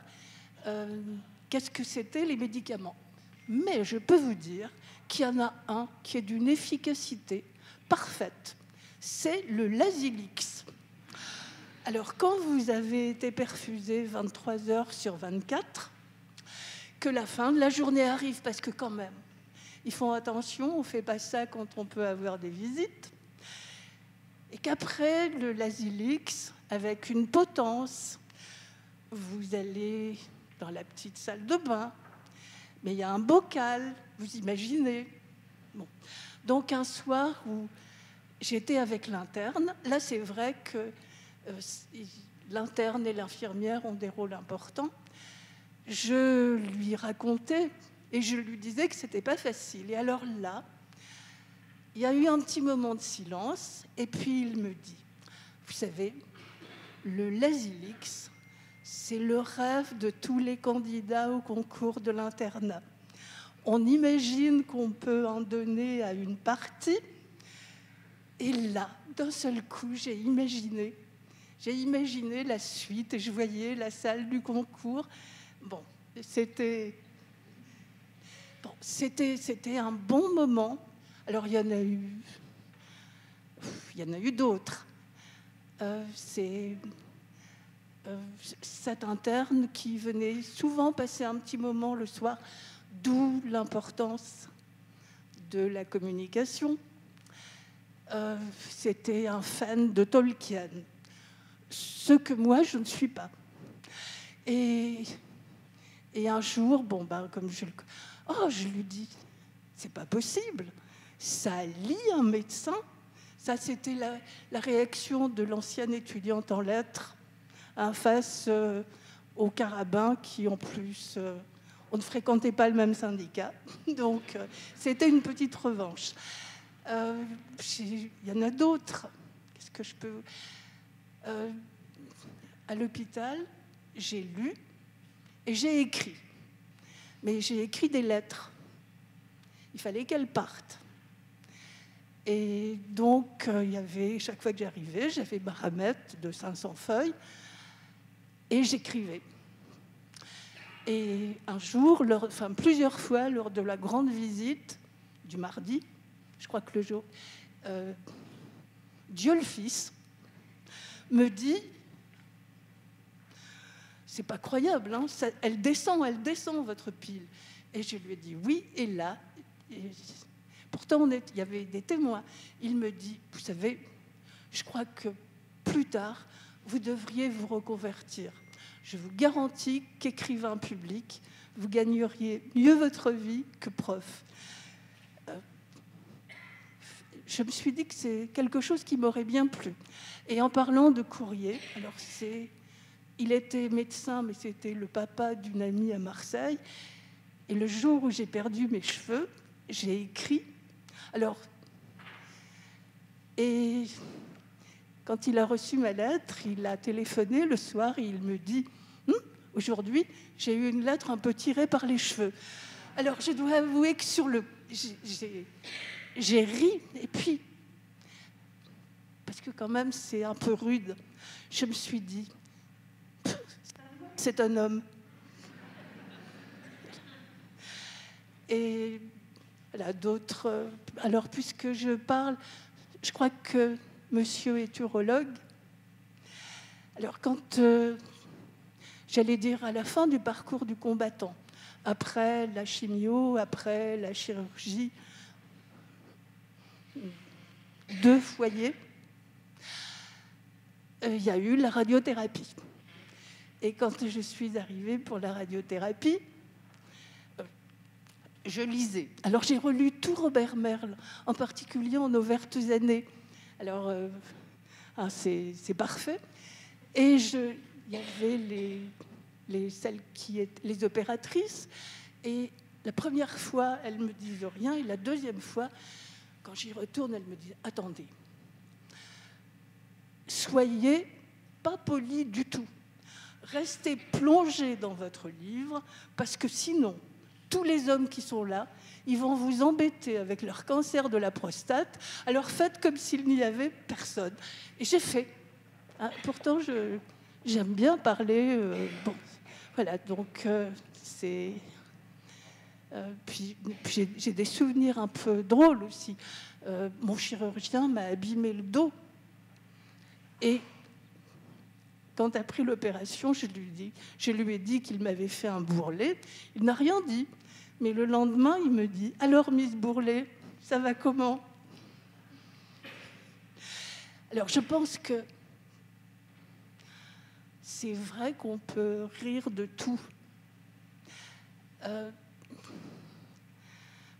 qu'est-ce que c'était les médicaments. Mais je peux vous dire qu'il y en a un qui est d'une efficacité parfaite. C'est le Lasix. Alors, quand vous avez été perfusé 23 heures sur 24, que la fin de la journée arrive, parce que quand même, ils font attention, on ne fait pas ça quand on peut avoir des visites, et qu'après le Lasix, avec une potence, vous allez dans la petite salle de bain, mais il y a un bocal, vous imaginez. Bon. Donc un soir où j'étais avec l'interne, là c'est vrai que l'interne et l'infirmière ont des rôles importants. Je lui racontais et je lui disais que c'était pas facile. Et alors là, il y a eu un petit moment de silence et puis il me dit, vous savez, le Lasix, c'est le rêve de tous les candidats au concours de l'internat. On imagine qu'on peut en donner à une partie. Et là, d'un seul coup, j'ai imaginé la suite et je voyais la salle du concours. Bon, c'était un bon moment. Alors, il y en a eu d'autres. C'est cette interne qui venait souvent passer un petit moment le soir, d'où l'importance de la communication. C'était un fan de Tolkien, ce que moi, je ne suis pas. Et un jour, comme je lui dis, c'est pas possible, ça lie un médecin. Ça, c'était la réaction de l'ancienne étudiante en lettres face aux carabins qui, en plus, on ne fréquentait pas le même syndicat. Donc, c'était une petite revanche. Il y en a d'autres. Qu'est-ce que je peux... à l'hôpital, j'ai lu et j'ai écrit. Mais j'ai écrit des lettres. Il fallait qu'elles partent. Et donc, il y avait, chaque fois que j'arrivais, j'avais ma ramette de 500 feuilles et j'écrivais. Et un jour, plusieurs fois, lors de la grande visite du mardi, je crois que le jour, Dieu le Fils me dit, c'est pas croyable, hein, elle descend votre pile. Et je lui ai dit oui, et là, pourtant il y avait des témoins. Il me dit, vous savez, je crois que plus tard, vous devriez vous reconvertir. Je vous garantis qu'écrivain public, vous gagneriez mieux votre vie que prof. Je me suis dit que c'est quelque chose qui m'aurait bien plu. Et en parlant de courrier, alors il était médecin, mais c'était le papa d'une amie à Marseille. Et le jour où j'ai perdu mes cheveux, j'ai écrit. Alors, et quand il a reçu ma lettre, il a téléphoné le soir et il me dit aujourd'hui, j'ai eu une lettre un peu tirée par les cheveux. Alors, je dois avouer que j'ai ri, et puis, parce que quand même, c'est un peu rude, je me suis dit, c'est un homme. Et voilà, d'autres... Alors, puisque je parle, je crois que monsieur est urologue. Alors, quand j'allais dire à la fin du parcours du combattant, après la chimio, après la chirurgie, 2 foyers, il y a eu la radiothérapie. Et quand je suis arrivée pour la radiothérapie, je lisais. Alors j'ai relu tout Robert Merle, en particulier en Nos vertes années. Alors, c'est parfait. Et il y avait les opératrices. Et la première fois, elles me disent rien. Et la deuxième fois, quand j'y retourne, elles me disent « Attendez, soyez pas polis du tout. Restez plongés dans votre livre, parce que sinon, tous les hommes qui sont là, ils vont vous embêter avec leur cancer de la prostate. Alors faites comme s'il n'y avait personne. » Et j'ai fait. Pourtant, j'aime bien parler. Bon, voilà, donc c'est... Puis j'ai des souvenirs un peu drôles aussi. Mon chirurgien m'a abîmé le dos. Et quand après l'opération, je lui ai dit qu'il m'avait fait un bourrelet. Il n'a rien dit. Mais le lendemain, il me dit « Alors, Miss Bourrelet, ça va comment ?» Alors, je pense que c'est vrai qu'on peut rire de tout.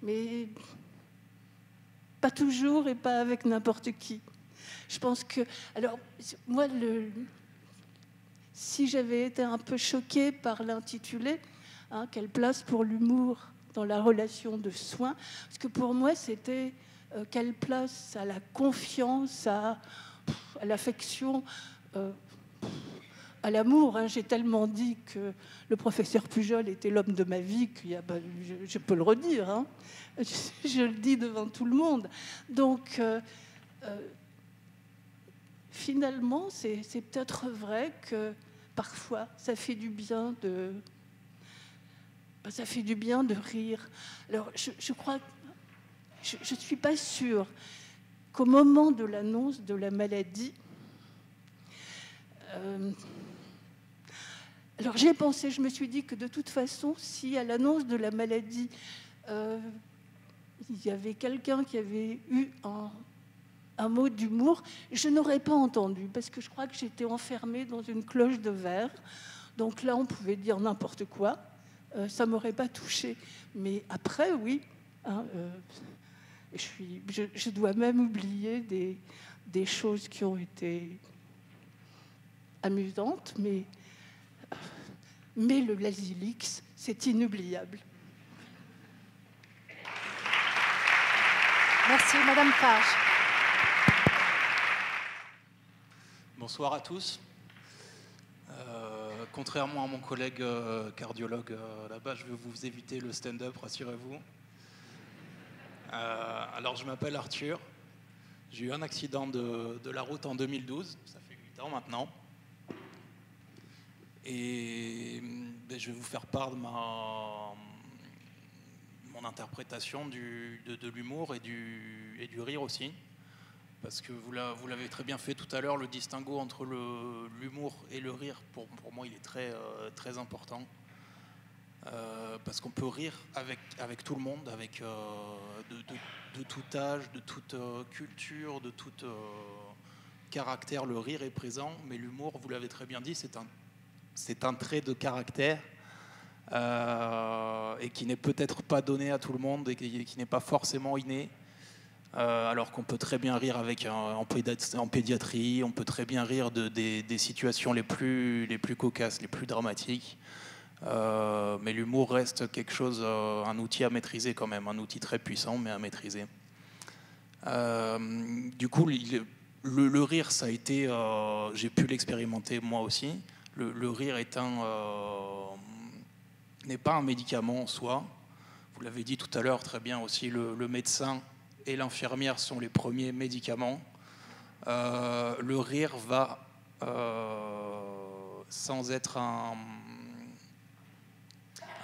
Mais pas toujours et pas avec n'importe qui. Je pense que... Alors, moi, si j'avais été un peu choquée par l'intitulé, quelle place pour l'humour dans la relation de soins, parce que pour moi, c'était quelle place à la confiance, à l'affection, à l'amour. J'ai tellement dit que le professeur Pujol était l'homme de ma vie que je peux le redire. Je le dis devant tout le monde. Donc, finalement, c'est peut-être vrai que parfois, ça fait du bien de rire. Alors, je crois, je ne suis pas sûre qu'au moment de l'annonce de la maladie, alors j'ai pensé, je me suis dit que de toute façon, si à l'annonce de la maladie, il y avait quelqu'un qui avait eu un mot d'humour, je n'aurais pas entendu, parce que je crois que j'étais enfermée dans une cloche de verre. Donc là, on pouvait dire n'importe quoi. Ça ne m'aurait pas touchée. Mais après, oui. Je dois même oublier des choses qui ont été amusantes, mais le Lazilix, c'est inoubliable. Merci, Madame Page. Bonsoir à tous. Contrairement à mon collègue cardiologue là-bas, je vais vous éviter le stand-up, rassurez-vous. Alors, je m'appelle Arthur J'ai eu un accident de la route en 2012, ça fait 8 ans maintenant. Et je vais vous faire part de mon interprétation de l'humour et du rire aussi. Parce que vous l'avez très bien fait tout à l'heure, le distinguo entre l'humour et le rire, pour moi, il est très, très important. Parce qu'on peut rire avec tout le monde, avec de tout âge, de toute culture, de tout caractère. Le rire est présent, mais l'humour, vous l'avez très bien dit, c'est un trait de caractère et qui n'est peut-être pas donné à tout le monde et qui n'est pas forcément inné. Alors qu'on peut très bien rire en pédiatrie, on peut très bien rire des situations les plus cocasses, les plus dramatiques. Mais l'humour reste quelque chose, un outil à maîtriser quand même, un outil très puissant mais à maîtriser. Du coup, le rire, ça a été, j'ai pu l'expérimenter moi aussi. Le rire n'est pas un médicament en soi. Vous l'avez dit tout à l'heure très bien aussi, le médecin et l'infirmière sont les premiers médicaments. Le rire va, sans être un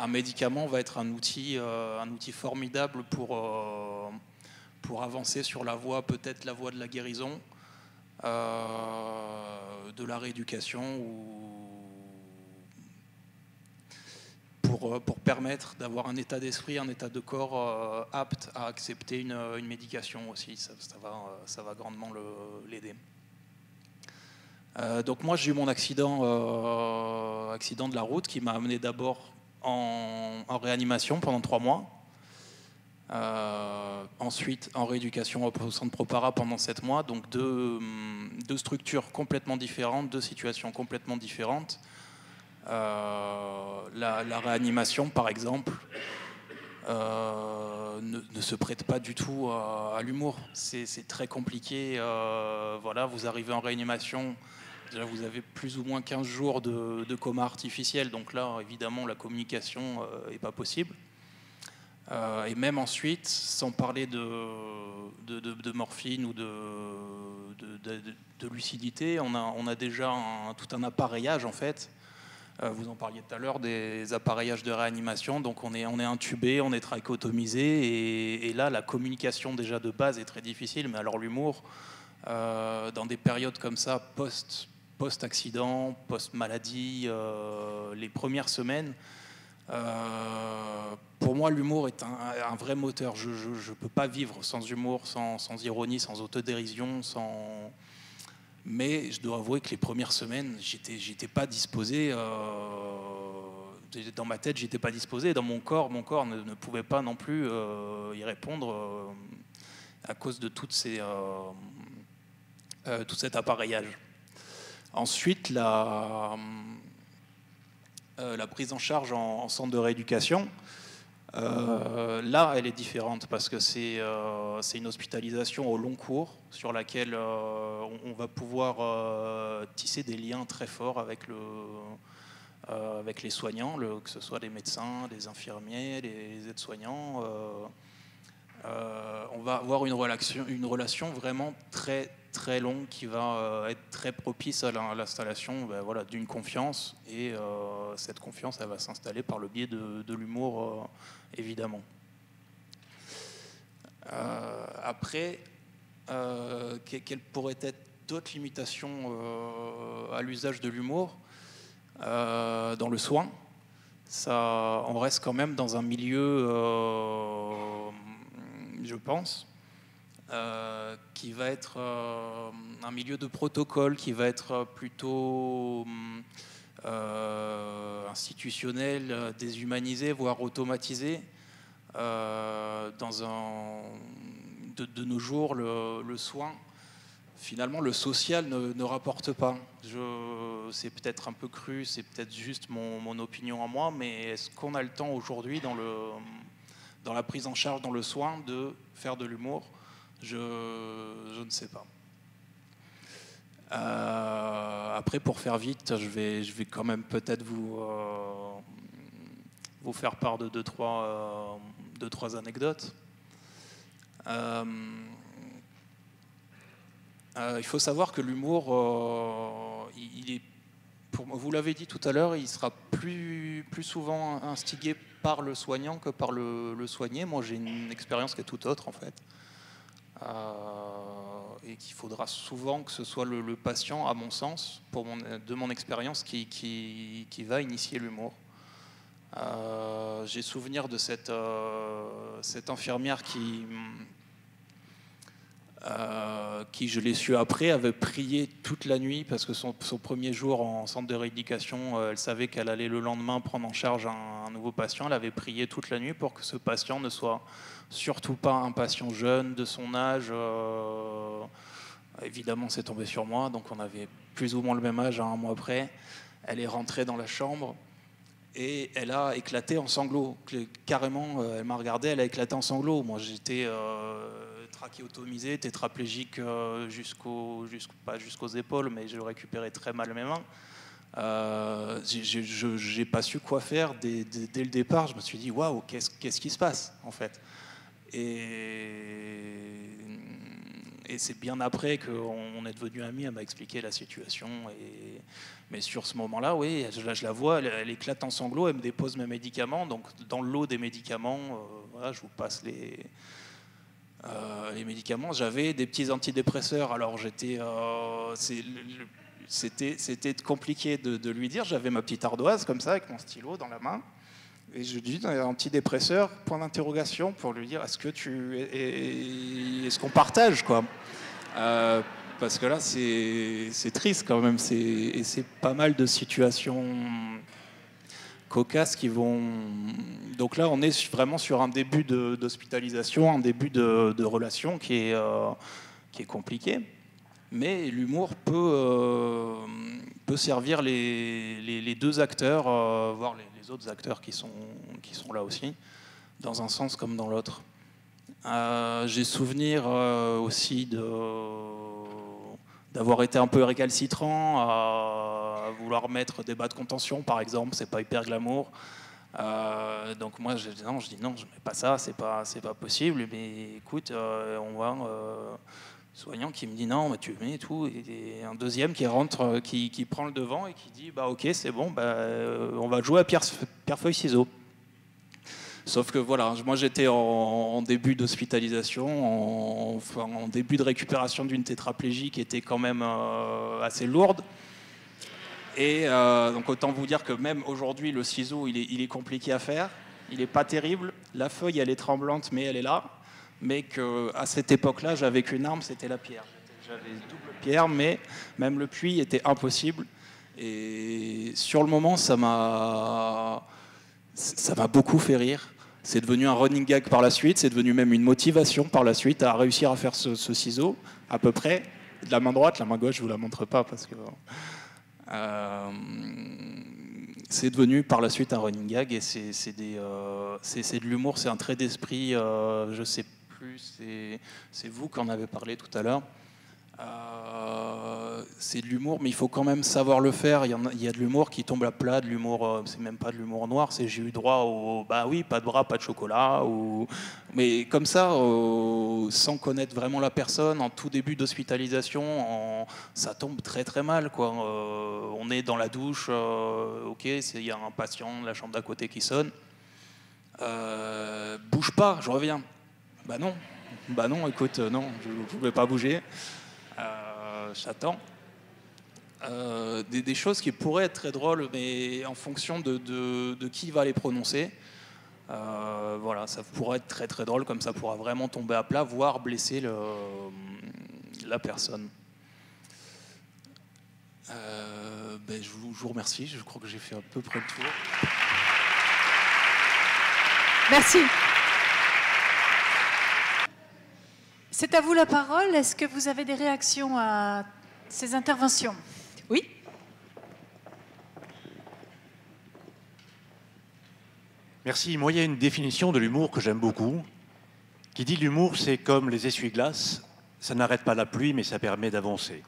médicament, va être un outil formidable pour avancer sur la voie, peut-être la voie de la guérison, de la rééducation, ou pour permettre d'avoir un état d'esprit, un état de corps apte à accepter une médication aussi. Ça va grandement l'aider. Donc moi j'ai eu mon accident de la route qui m'a amené d'abord en réanimation pendant 3 mois. Ensuite en rééducation au centre Propara pendant 7 mois. Donc deux structures complètement différentes, 2 situations complètement différentes. La réanimation, par exemple, ne se prête pas du tout à l'humour. C'est très compliqué. Voilà, vous arrivez en réanimation, déjà vous avez plus ou moins 15 jours de coma artificiel, donc là, évidemment, la communication n'est pas possible. Et même ensuite, sans parler de morphine ou de lucidité, on a déjà tout un appareillage, en fait. Vous en parliez tout à l'heure des appareillages de réanimation, donc on est intubé, on est trachéotomisé, et là la communication déjà de base est très difficile, mais alors l'humour, dans des périodes comme ça, post-accident, post-maladie, les premières semaines, pour moi l'humour est un vrai moteur. Je ne peux pas vivre sans humour, sans ironie, sans autodérision, Mais je dois avouer que les premières semaines, j'étais pas disposé. Dans ma tête, j'étais pas disposé. Dans mon corps ne pouvait pas non plus y répondre à cause de tout cet appareillage. Ensuite, la prise en charge en centre de rééducation. Là, elle est différente parce que c'est une hospitalisation au long cours sur laquelle on va pouvoir tisser des liens très forts avec les soignants, que ce soit les médecins, les infirmiers, les aides-soignants. On va avoir une relation vraiment très très longue qui va être très propice à l'installation voilà, d'une confiance, et cette confiance elle va s'installer par le biais de l'humour évidemment. Après, quelles pourraient être d'autres limitations à l'usage de l'humour dans le soin? On reste quand même dans un milieu, je pense, qui va être un milieu de protocole, qui va être plutôt institutionnel, déshumanisé, voire automatisé. De nos jours, le soin, finalement, le social ne rapporte pas. C'est peut-être un peu cru, c'est peut-être juste mon opinion à moi, mais est-ce qu'on a le temps aujourd'hui dans la prise en charge, dans le soin, de faire de l'humour? Je ne sais pas. Après, pour faire vite, je vais quand même peut-être vous faire part de deux, trois anecdotes. Il faut savoir que l'humour, vous l'avez dit tout à l'heure, il sera plus souvent instigé par le soignant que par le soigné. Moi, j'ai une expérience qui est tout autre, en fait. Et qu'il faudra souvent que ce soit le patient, à mon sens, de mon expérience, qui va initier l'humour. J'ai souvenir de cette infirmière qui, je l'ai su après, avait prié toute la nuit parce que son premier jour en centre de rééducation, elle savait qu'elle allait le lendemain prendre en charge un nouveau patient. Elle avait prié toute la nuit pour que ce patient ne soit surtout pas un patient jeune de son âge. Évidemment, c'est tombé sur moi, donc on avait plus ou moins le même âge un mois après. Elle est rentrée dans la chambre et elle a éclaté en sanglots. Carrément, elle m'a regardé, elle a éclaté en sanglots. Moi, j'étais trachéotomisé, tétraplégique pas jusqu'aux épaules, mais je récupérais très mal mes mains. J'ai pas su quoi faire dès le départ. Je me suis dit, waouh, qu'est-ce qui se passe, en fait? Et c'est bien après qu'on est devenus amis, elle m'a expliqué la situation. Mais sur ce moment-là, oui, je la vois, elle éclate en sanglots, elle me dépose mes médicaments. Donc dans le lot des médicaments, voilà, je vous passe les médicaments. J'avais des petits antidépresseurs. Alors c'était compliqué de lui dire. J'avais ma petite ardoise comme ça, avec mon stylo dans la main. Et je lui dis un antidépresseur, point d'interrogation, pour lui dire est-ce qu'on partage, quoi. Parce que là, c'est triste quand même. Et c'est pas mal de situations cocasses qui vont. Donc là, on est vraiment sur un début d'hospitalisation, un début de relation qui est compliqué. Mais l'humour peut servir les deux acteurs, voire les autres acteurs qui sont là aussi, dans un sens comme dans l'autre. J'ai souvenir aussi d'avoir été un peu récalcitrant à vouloir mettre des bas de contention, par exemple. C'est pas hyper glamour. Donc moi, je dis non, je mets pas ça, c'est pas possible. Mais écoute, on va... soignant qui me dit non, mais tu mets tout, et un deuxième qui rentre, qui prend le devant et qui dit bah ok, c'est bon, on va jouer à pierre feuille ciseaux. Sauf que voilà, moi j'étais en début d'hospitalisation, en début de récupération d'une tétraplégie qui était quand même assez lourde. Et donc autant vous dire que même aujourd'hui le ciseau il est compliqué à faire, il est pas terrible, la feuille elle est tremblante mais elle est là. Mais qu'à cette époque-là, j'avais qu'une arme, c'était la pierre. J'avais double pierre, mais même le puits était impossible. Et sur le moment, ça m'a beaucoup fait rire. C'est devenu un running gag par la suite, c'est devenu même une motivation par la suite à réussir à faire ce ciseau, à peu près, de la main droite. La main gauche, je ne vous la montre pas parce que... c'est devenu par la suite un running gag et c'est de l'humour, c'est un trait d'esprit, je sais plus, c'est vous qui en avez parlé tout à l'heure. C'est de l'humour, mais il faut quand même savoir le faire. Il y a de l'humour qui tombe à plat, de l'humour, c'est même pas de l'humour noir, c'est j'ai eu droit au bah oui, pas de bras, pas de chocolat, mais comme ça, sans connaître vraiment la personne, en tout début d'hospitalisation, ça tombe très très mal, quoi. On est dans la douche, ok, il y a un patient de la chambre d'à côté qui sonne, bouge pas, je reviens. Bah non, écoute, non, je ne pouvais pas bouger. J'attends. Des choses qui pourraient être très drôles, mais en fonction de qui va les prononcer. Voilà, ça pourrait être très très drôle, comme ça pourra vraiment tomber à plat, voire blesser la personne. Je vous remercie, je crois que j'ai fait à peu près le tour. Merci. C'est à vous la parole. Est-ce que vous avez des réactions à ces interventions? Oui. Merci. Moi, il y a une définition de l'humour que j'aime beaucoup, qui dit l'humour, c'est comme les essuie-glaces, ça n'arrête pas la pluie, mais ça permet d'avancer.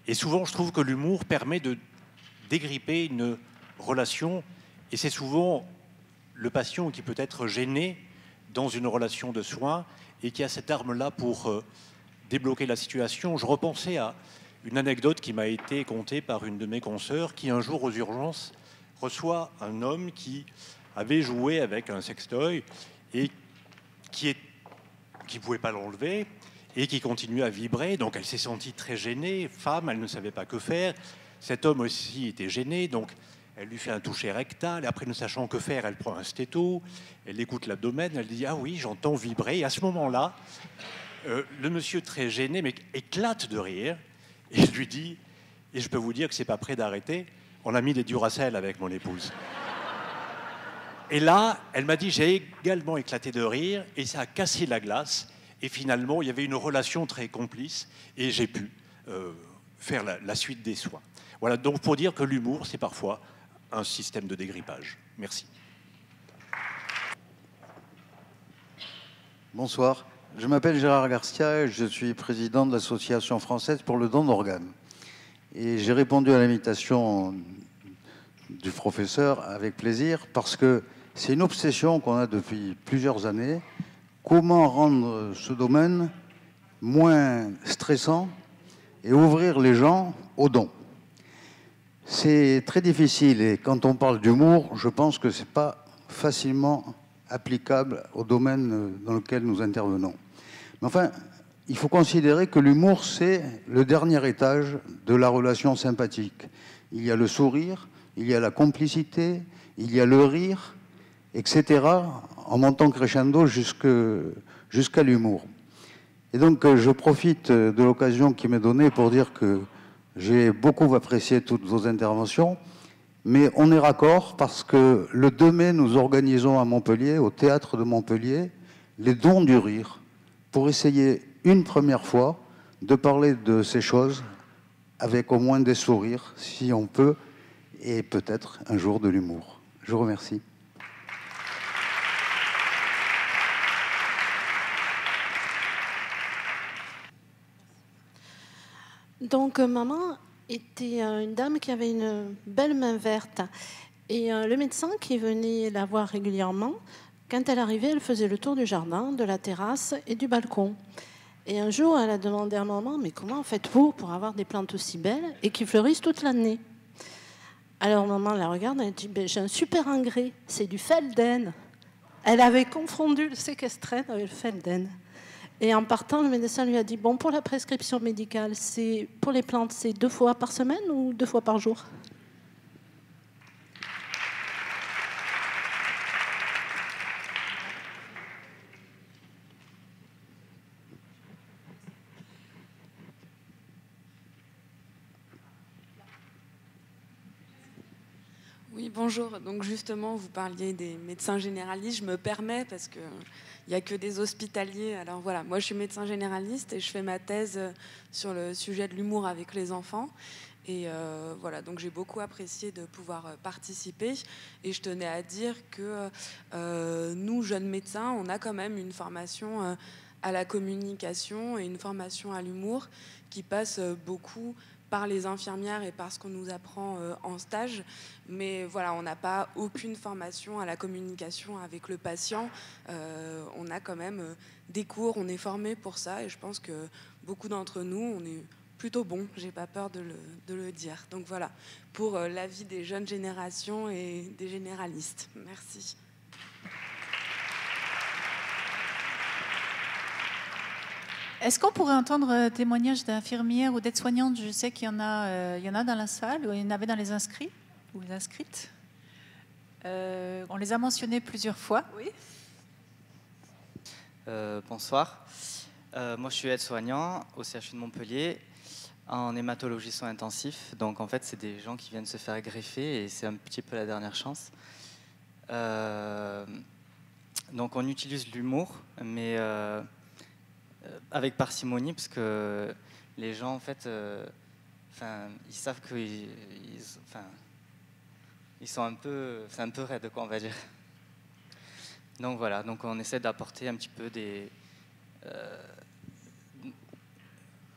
Et souvent, je trouve que l'humour permet de dégripper une relation, et c'est souvent le patient qui peut être gêné dans une relation de soins et qui a cette arme-là pour débloquer la situation, je repensais à une anecdote qui m'a été contée par une de mes consoeurs qui, un jour aux urgences, reçoit un homme qui avait joué avec un sextoy et qui ne pouvait pas l'enlever et qui continuait à vibrer. Donc elle s'est sentie très gênée, femme, elle ne savait pas que faire. Cet homme aussi était gêné, donc elle lui fait un toucher rectal, et après, ne sachant que faire, elle prend un stéto, elle écoute l'abdomen, elle dit « Ah oui, j'entends vibrer ». Et à ce moment-là, le monsieur très gêné, mais éclate de rire, et je lui dis, et je peux vous dire que c'est pas prêt d'arrêter, on a mis des Duracell avec mon épouse. Et là, elle m'a dit, j'ai également éclaté de rire, et ça a cassé la glace, et finalement, il y avait une relation très complice, et j'ai pu faire la suite des soins. Voilà, donc pour dire que l'humour, c'est parfois un système de dégrippage. Merci. Bonsoir, je m'appelle Gérard Garcia et je suis président de l'Association française pour le don d'organes. Et j'ai répondu à l'invitation du professeur avec plaisir parce que c'est une obsession qu'on a depuis plusieurs années. Comment rendre ce domaine moins stressant et ouvrir les gens aux dons. C'est très difficile et quand on parle d'humour, je pense que ce n'est pas facilement applicable au domaine dans lequel nous intervenons. Mais enfin, il faut considérer que l'humour, c'est le dernier étage de la relation sympathique. Il y a le sourire, il y a la complicité, il y a le rire, etc., en montant crescendo jusqu'à l'humour. Et donc, je profite de l'occasion qui m'est donnée pour dire que j'ai beaucoup apprécié toutes vos interventions, mais on est raccord parce que le 2 mai, nous organisons à Montpellier, au Théâtre de Montpellier, les dons du rire, pour essayer une première fois de parler de ces choses avec au moins des sourires, si on peut, et peut-être un jour de l'humour. Je vous remercie. Donc, maman était une dame qui avait une belle main verte. Et le médecin qui venait la voir régulièrement, quand elle arrivait, elle faisait le tour du jardin, de la terrasse et du balcon. Et un jour, elle a demandé à maman, mais comment faites-vous pour avoir des plantes aussi belles et qui fleurissent toute l'année? Alors maman la regarde, elle dit, j'ai un super engrais, c'est du Felden. Elle avait confondu le séquestrène avec le Felden. Et en partant, le médecin lui a dit, bon, pour la prescription médicale, pour les plantes, c'est 2 fois par semaine ou 2 fois par jour? Oui, bonjour. Donc justement, vous parliez des médecins généralistes. Je me permets parce qu'il n'y a que des hospitaliers. Alors voilà, moi je suis médecin généraliste et je fais ma thèse sur le sujet de l'humour avec les enfants. Et voilà, donc j'ai beaucoup apprécié de pouvoir participer. Et je tenais à dire que nous, jeunes médecins, on a quand même une formation à la communication et une formation à l'humour qui passe beaucoup par les infirmières et par ce qu'on nous apprend en stage. Mais voilà, on n'a pas aucune formation à la communication avec le patient. On a quand même des cours, on est formé pour ça. Et je pense que beaucoup d'entre nous, on est plutôt bons, j'ai pas peur de le dire. Donc voilà, pour l'avis des jeunes générations et des généralistes. Merci. Est-ce qu'on pourrait entendre un témoignage d'infirmières ou d'aides-soignantes? Je sais qu'il y en a dans la salle, ou il y en avait dans les inscrits ou les inscrites. On les a mentionnés plusieurs fois. Oui. Bonsoir. Moi, je suis aide-soignant au CHU de Montpellier en hématologie soins intensifs. Donc, en fait, c'est des gens qui viennent se faire greffer et c'est un petit peu la dernière chance. Donc, on utilise l'humour, mais avec parcimonie, parce que les gens, en fait, ils savent qu'ils sont un peu, c'est un peu raide, quoi, on va dire. Donc voilà, donc on essaie d'apporter un petit peu des,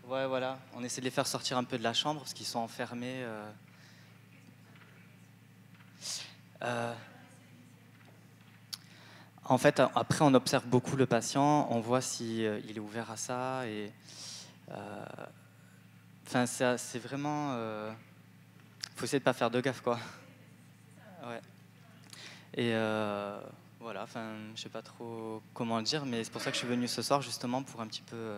ouais, voilà, on essaie de les faire sortir un peu de la chambre parce qu'ils sont enfermés. En fait, après, on observe beaucoup le patient, on voit s'il est ouvert à ça. Enfin, c'est vraiment... faut essayer de pas faire de gaffe, quoi. Ouais. Et voilà, enfin, je sais pas trop comment le dire, mais c'est pour ça que je suis venu ce soir, justement, pour un petit peu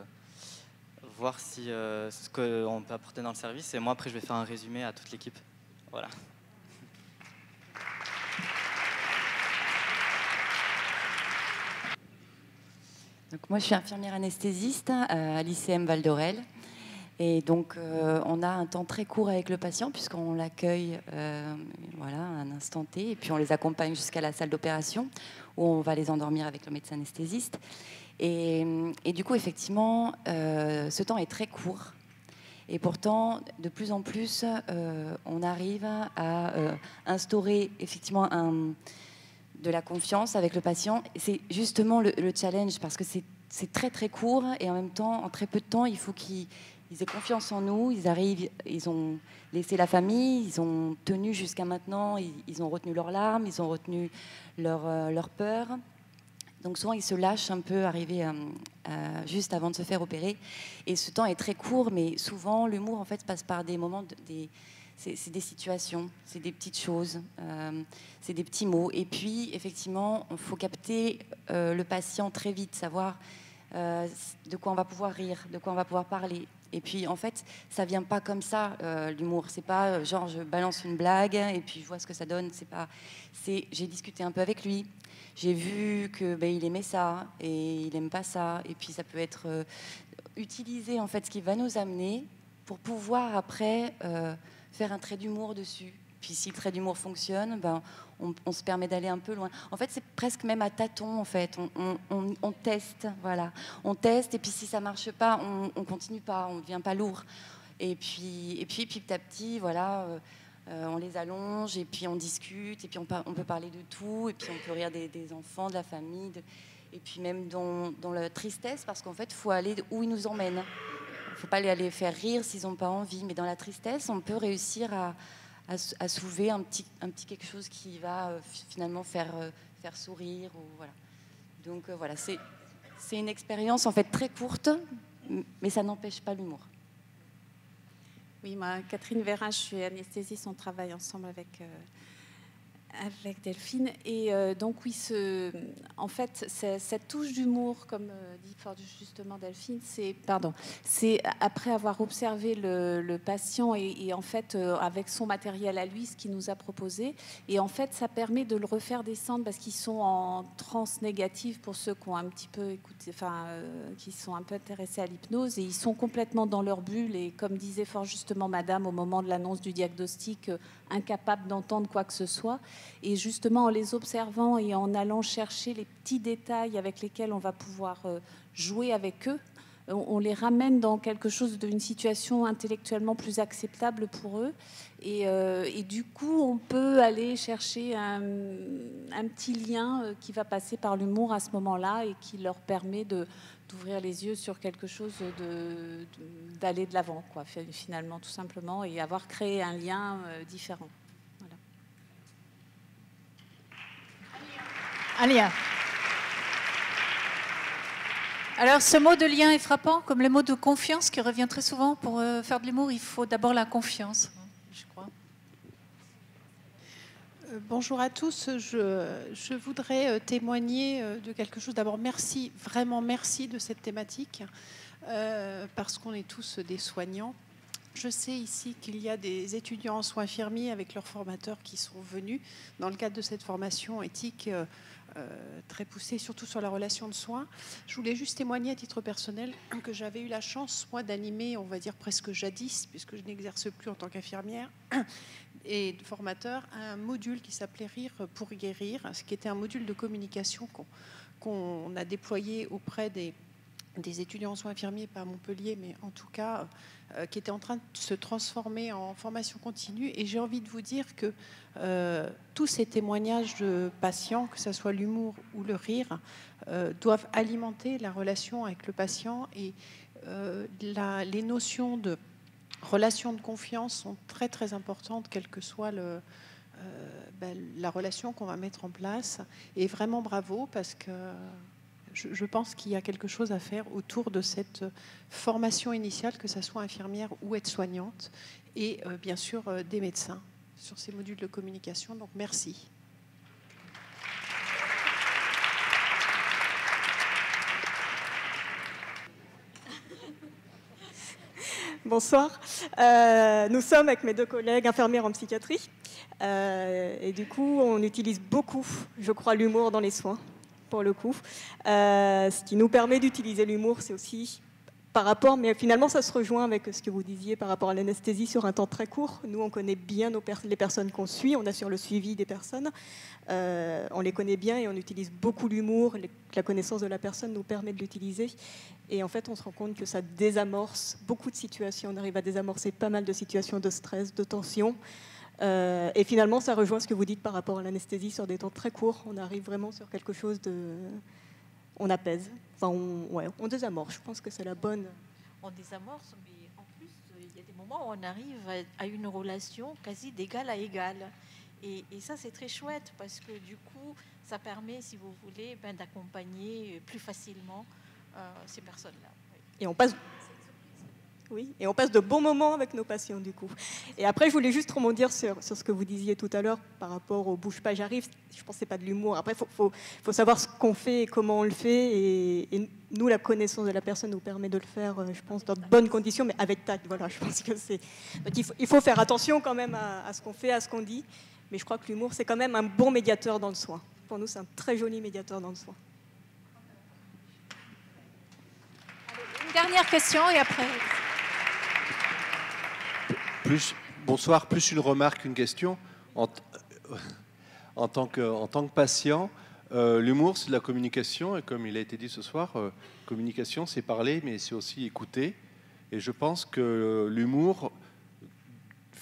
voir si ce qu'on peut apporter dans le service. Et moi, après, je vais faire un résumé à toute l'équipe. Voilà. Donc moi, je suis infirmière anesthésiste à l'ICM Val d'Orel. Et donc, on a un temps très court avec le patient, puisqu'on l'accueille voilà, à un instant T, et puis on les accompagne jusqu'à la salle d'opération, où on va les endormir avec le médecin anesthésiste. Et du coup, effectivement, ce temps est très court. Et pourtant, de plus en plus, on arrive à instaurer effectivement de la confiance avec le patient. C'est justement le challenge, parce que c'est très très court, et en même temps, en très peu de temps, il faut qu'ils aient confiance en nous. Ils arrivent, ils ont laissé la famille, ils ont tenu jusqu'à maintenant, ils ont retenu leurs larmes, ils ont retenu leur peur. Donc souvent, ils se lâchent un peu, arrivés juste avant de se faire opérer. Et ce temps est très court, mais souvent, l'humour, en fait, passe par des moments, c'est des situations, c'est des petites choses, c'est des petits mots. Et puis, effectivement, il faut capter le patient très vite, savoir de quoi on va pouvoir rire, de quoi on va pouvoir parler. Et puis, en fait, ça vient pas comme ça, l'humour. C'est pas genre, je balance une blague et puis je vois ce que ça donne. J'ai discuté un peu avec lui. J'ai vu que il aimait ça et il aime pas ça. Et puis, ça peut être utiliser, en fait, ce qui va nous amener pour pouvoir, après, faire un trait d'humour dessus. Puis si le trait d'humour fonctionne, on se permet d'aller un peu loin. En fait, c'est presque même à tâtons, en fait. On teste, voilà. On teste, et puis si ça marche pas, on continue pas, on ne devient pas lourd. Et puis petit à petit, voilà, on les allonge, et puis on discute, et puis on peut parler de tout, et puis on peut rire des enfants, de la famille, et puis même dans la tristesse, parce qu'en fait, il faut aller où ils nous emmènent. Il ne faut pas les faire rire s'ils n'ont pas envie, mais dans la tristesse, on peut réussir à soulever un petit quelque chose qui va finalement faire sourire. Ou, voilà. Donc voilà, c'est une expérience en fait très courte, mais ça n'empêche pas l'humour. Oui, moi, Catherine Vérin, je suis anesthésiste, on travaille ensemble avec Delphine. Et donc oui, en fait, cette touche d'humour, comme dit fort justement Delphine, c'est après avoir observé le patient et en fait avec son matériel à lui, ce qu'il nous a proposé. Et en fait, ça permet de le refaire descendre parce qu'ils sont en transe négative pour ceux qui ont un petit peu écouté, qui sont un peu intéressés à l'hypnose, et ils sont complètement dans leur bulle. Et comme disait fort justement Madame au moment de l'annonce du diagnostic, incapables d'entendre quoi que ce soit. Et justement, en les observant et en allant chercher les petits détails avec lesquels on va pouvoir jouer avec eux, on les ramène dans quelque chose d'une situation intellectuellement plus acceptable pour eux. Et du coup, on peut aller chercher un petit lien qui va passer par l'humour à ce moment-là et qui leur permet d'ouvrir les yeux sur quelque chose, d'aller de l'avant, quoi, finalement, tout simplement, et avoir créé un lien différent. Voilà. Alia. Alors, ce mot de lien est frappant, comme le mot de confiance qui revient très souvent. Pour faire de l'humour, il faut d'abord la confiance, je crois. Bonjour à tous. Je voudrais témoigner de quelque chose. D'abord, merci, vraiment merci de cette thématique, parce qu'on est tous des soignants. Je sais ici qu'il y a des étudiants en soins infirmiers avec leurs formateurs qui sont venus dans le cadre de cette formation éthique très poussée, surtout sur la relation de soins. Je voulais juste témoigner à titre personnel que j'avais eu la chance, moi, d'animer, on va dire presque jadis, puisque je n'exerce plus en tant qu'infirmière, et de formateur, un module qui s'appelait Rire pour guérir, ce qui était un module de communication qu'on a déployé auprès des étudiants en soins infirmiers, pas à Montpellier, mais en tout cas, qui était en train de se transformer en formation continue. Et j'ai envie de vous dire que tous ces témoignages de patients, que ce soit l'humour ou le rire, doivent alimenter la relation avec le patient. Et les notions de relation de confiance sont très très importantes, quelle que soit la relation qu'on va mettre en place. Et vraiment bravo, parce que je pense qu'il y a quelque chose à faire autour de cette formation initiale, que ce soit infirmière ou aide-soignante, et bien sûr des médecins sur ces modules de communication. Donc merci. Bonsoir. Nous sommes avec mes 2 collègues infirmières en psychiatrie. Et du coup, on utilise beaucoup, je crois, l'humour dans les soins, pour le coup. Ce qui nous permet d'utiliser l'humour, c'est aussi par rapport, mais finalement, ça se rejoint avec ce que vous disiez par rapport à l'anesthésie sur un temps très court. Nous, on connaît bien les personnes qu'on suit, on assure le suivi des personnes. On les connaît bien et on utilise beaucoup l'humour. La connaissance de la personne nous permet de l'utiliser. Et en fait, on se rend compte que ça désamorce beaucoup de situations. On arrive à désamorcer pas mal de situations de stress, de tension. Et finalement, ça rejoint ce que vous dites par rapport à l'anesthésie sur des temps très courts. On arrive vraiment sur quelque chose de... On apaise. Enfin, on désamorce. Je pense que c'est la bonne... On désamorce, mais en plus, il y a des moments où on arrive à une relation quasi d'égal à égal. Et ça, c'est très chouette parce que du coup, ça permet, si vous voulez, d'accompagner plus facilement ces personnes-là. Et on passe... Oui, et on passe de bons moments avec nos patients, du coup. Et après, je voulais juste rebondir sur ce que vous disiez tout à l'heure par rapport au « bouge pas, j'arrive ». Je pense que ce n'est pas de l'humour. Après, il faut savoir ce qu'on fait et comment on le fait. Et nous, la connaissance de la personne nous permet de le faire, je pense, dans de bonnes conditions, mais avec tact. Voilà, je pense que c'est... Donc, il faut faire attention quand même à ce qu'on fait, à ce qu'on dit. Mais je crois que l'humour, c'est quand même un bon médiateur dans le soin. Pour nous, c'est un très joli médiateur dans le soin. Une dernière question et après... Bonsoir, plus une remarque qu'une question. En tant que patient, l'humour, c'est de la communication. Et comme il a été dit ce soir, communication, c'est parler, mais c'est aussi écouter. Et je pense que l'humour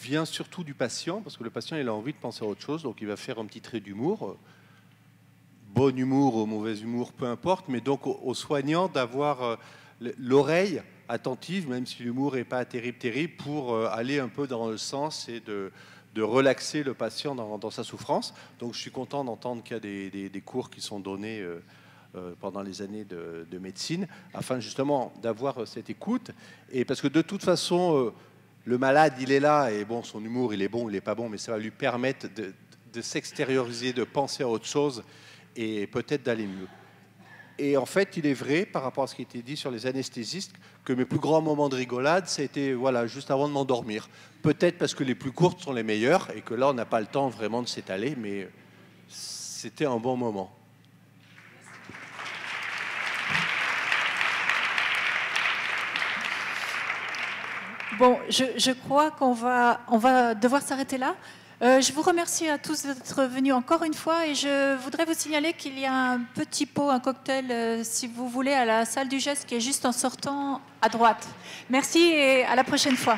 vient surtout du patient, parce que le patient, il a envie de penser à autre chose. Donc, il va faire un petit trait d'humour. Bon humour ou mauvais humour, peu importe. Mais donc, aux soignants d'avoir l'oreille attentive, même si l'humour n'est pas terrible, pour aller un peu dans le sens et de relaxer le patient dans sa souffrance. Donc je suis content d'entendre qu'il y a des cours qui sont donnés pendant les années de médecine, afin justement d'avoir cette écoute. Et parce que de toute façon, le malade, il est là, et bon, son humour, il est bon, il n'est pas bon, mais ça va lui permettre de s'extérioriser, de penser à autre chose, et peut-être d'aller mieux. Et en fait, il est vrai, par rapport à ce qui a été dit sur les anesthésistes, que mes plus grands moments de rigolade, ça a été voilà, juste avant de m'endormir. Peut-être parce que les plus courtes sont les meilleures, et que là, on n'a pas le temps vraiment de s'étaler, mais c'était un bon moment. Bon, je crois qu'on va devoir s'arrêter là. Je vous remercie à tous d'être venus encore une fois et je voudrais vous signaler qu'il y a un petit pot, un cocktail, si vous voulez, à la salle du geste qui est juste en sortant à droite. Merci et à la prochaine fois.